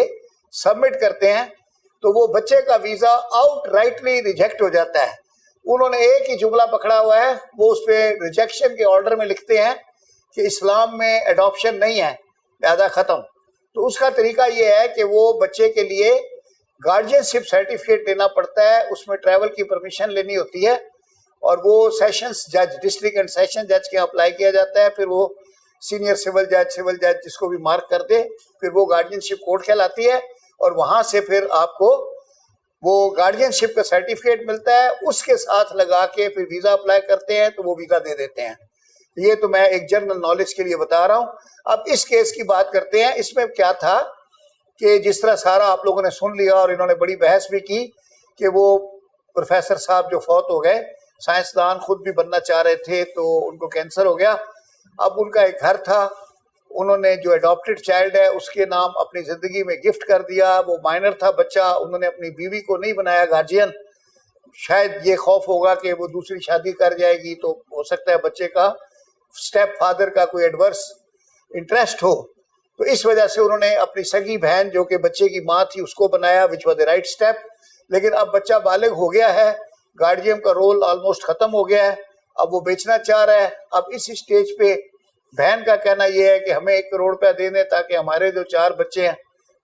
H: सबमिट करते हैं तो वो बच्चे का वीज़ा आउटराइटली रिजेक्ट हो जाता है। उन्होंने एक ही जुमला पकड़ा हुआ है, वो उस पर रिजेक्शन के ऑर्डर में लिखते हैं कि इस्लाम में एडॉप्शन नहीं है, लिहाजा ख़त्म। तो उसका तरीका ये है कि वो बच्चे के लिए गार्जियनशिप सर्टिफिकेट लेना पड़ता है, उसमें ट्रैवल की परमिशन लेनी होती है, और वो सेशंस जज, डिस्ट्रिक्ट एंड सेशन जज के यहाँ अप्लाई किया जाता है। फिर वो सीनियर सिविल जज जिसको भी मार्क कर दे, फिर वो गार्जियनशिप कोर्ट कहलाती है, और वहाँ से फिर आपको वो गार्जियनशिप का सर्टिफिकेट मिलता है, उसके साथ लगा के फिर वीज़ा अप्लाई करते हैं तो वो वीज़ा दे देते हैं। ये तो मैं एक जनरल नॉलेज के लिए बता रहा हूँ। अब इस केस की बात करते हैं। इसमें क्या था कि जिस तरह सारा आप लोगों ने सुन लिया और इन्होंने बड़ी बहस भी की कि वो प्रोफेसर साहब जो फौत हो गए, साइंसदान खुद भी बनना चाह रहे थे तो उनको कैंसर हो गया। अब उनका एक घर था, उन्होंने जो अडॉप्टेड चाइल्ड है उसके नाम अपनी ज़िंदगी में गिफ्ट कर दिया। वो माइनर था बच्चा, उन्होंने अपनी बीवी को नहीं बनाया गार्जियन, शायद ये खौफ होगा कि वो दूसरी शादी कर जाएगी तो हो सकता है बच्चे का स्टेप फादर का कोई एडवर्स इंटरेस्ट हो, तो इस वजह से उन्होंने अपनी सगी बहन जो कि बच्चे की माँ थी उसको बनाया, which was the right step. लेकिन अब बच्चा बालिग हो गया है, गार्जियन का रोल ऑलमोस्ट ख़त्म हो गया है, अब वो बेचना चाह रहा है। अब इस स्टेज पे बहन का कहना यह है कि हमें 1 करोड़ रुपया दे दें ताकि हमारे जो 4 बच्चे हैं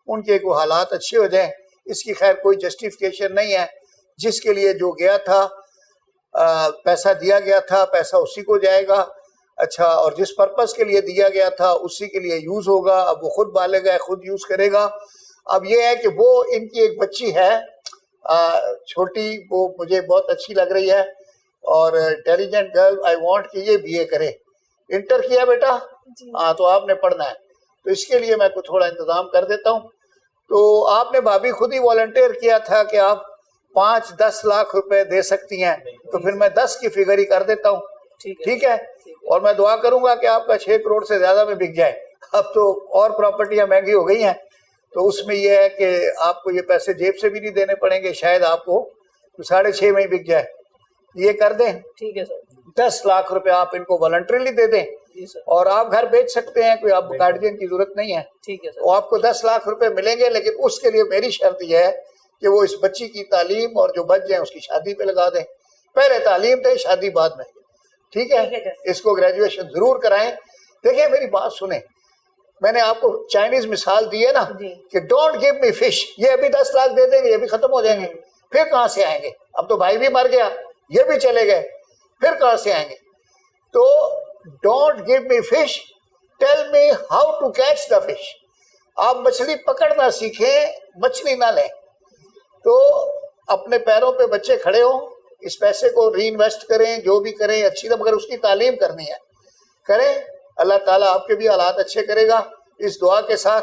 H: उनके को हालात अच्छे हो जाएं। इसकी खैर कोई जस्टिफिकेशन नहीं है, जिसके लिए जो गया था पैसा दिया गया था, पैसा उसी को जाएगा। अच्छा, और जिस पर्पस के लिए दिया गया था उसी के लिए यूज़ होगा। अब वो खुद बालिग है, खुद यूज़ करेगा। अब ये है कि वो इनकी एक बच्ची है छोटी, वो मुझे बहुत अच्छी लग रही है और इंटेलिजेंट गर्ल। आई वांट कि ये बीए करे। इंटर किया बेटा? हाँ, तो आपने पढ़ना है, तो इसके लिए मैं कुछ थोड़ा इंतज़ाम कर देता हूँ। तो आपने भाभी खुद ही वॉलंटियर किया था कि आप 5-10 लाख रुपए दे सकती हैं, तो फिर मैं 10 की फिगर ही कर देता हूँ। ठीक है, और मैं दुआ करूंगा कि आपका 6 करोड़ से ज़्यादा में बिक जाए। अब तो और प्रॉपर्टियाँ महंगी हो गई हैं, तो उसमें यह है कि आपको ये पैसे जेब से भी नहीं देने पड़ेंगे, शायद आपको तो 6.5 में ही बिक जाए, ये कर दें।
G: ठीक है सर।
H: 10 लाख रुपए आप इनको वॉलंटरीली दे दें
G: जी सर।
H: और आप घर बेच सकते हैं, कोई आप गार्जियन की जरूरत नहीं है।
G: ठीक है सर।
H: तो आपको 10 लाख रुपए मिलेंगे, लेकिन उसके लिए मेरी शर्त यह है कि वो इस बच्ची की तालीम और जो बच जाए उसकी शादी पे लगा दें। पहले तालीम दे, शादी बाद में। ठीक है, इसको ग्रेजुएशन जरूर कराएं। देखिए मेरी बात सुने, मैंने आपको चाइनीज मिसाल दी है ना कि डोंट गिव मी फिश, ये अभी 10 लाख दे देंगे, ये भी खत्म हो जाएंगे, फिर कहां से आएंगे? अब तो भाई भी मर गया, ये भी चले गए, फिर कहां से आएंगे? तो don't give me fish, tell me how to catch the fish. आप मछली पकड़ना सीखें, मछली ना लें। तो अपने पैरों पे बच्चे खड़े हों, इस पैसे को री इन्वेस्ट करें, जो भी करें अच्छी, मगर उसकी तालीम करनी है, करें। अल्लाह ताला आपके भी हालात अच्छे करेगा। इस दुआ के साथ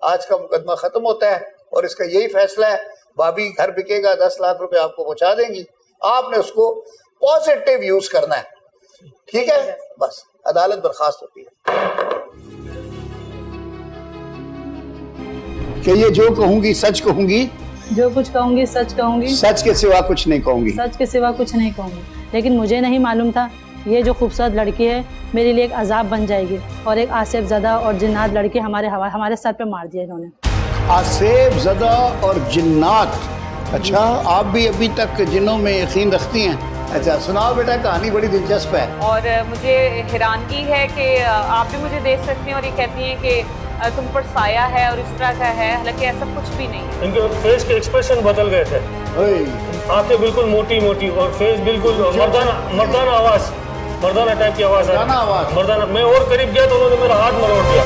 H: आज का मुकदमा खत्म होता है और इसका यही फैसला है, भाभी घर बिकेगा, 10 लाख रुपए आपको पहुंचा देंगी, आपने उसको पॉजिटिव यूज करना है। ठीक है, बस अदालत बर्खास्त होती है कि ये जो कहूंगी सच कहूंगी,
K: जो कुछ कहूंगी सच कहूंगी,
H: सच के सिवा कुछ नहीं कहूंगी,
K: सच के सिवा कुछ नहीं कहूंगी। लेकिन मुझे नहीं मालूम था ये जो खूबसूरत लड़की है मेरे लिए एक अजाब बन जाएगी, और एक आसिफ ज़दा और जिन्नात लड़की हमारे सर पे मार दिया इन्होंने।
H: आसिफ ज़दा और जिन्नात, अच्छा आप भी अभी तक जिन्नों में यकीन रखती हैं? अच्छा सुनाओ बेटा, कहानी बड़ी दिलचस्प है।
A: और मुझे हैरानगी है कि आप भी मुझे देख सकती हैं और ये कहती हैं कि तुम पर साया है और इस तरह का है, हालांकि ऐसा कुछ भी नहीं है।
J: इनके फेस के एक्सप्रेशन बदल गए थे, आंखें बिल्कुल मोटी मोटी और फेस बिल्कुल मर्दाना आवाज, मर्दाना टाइप की आवाज है, मर्दाना। मैं और करीब गया तो उन्होंने मेरा हाथ मरोड़ दिया।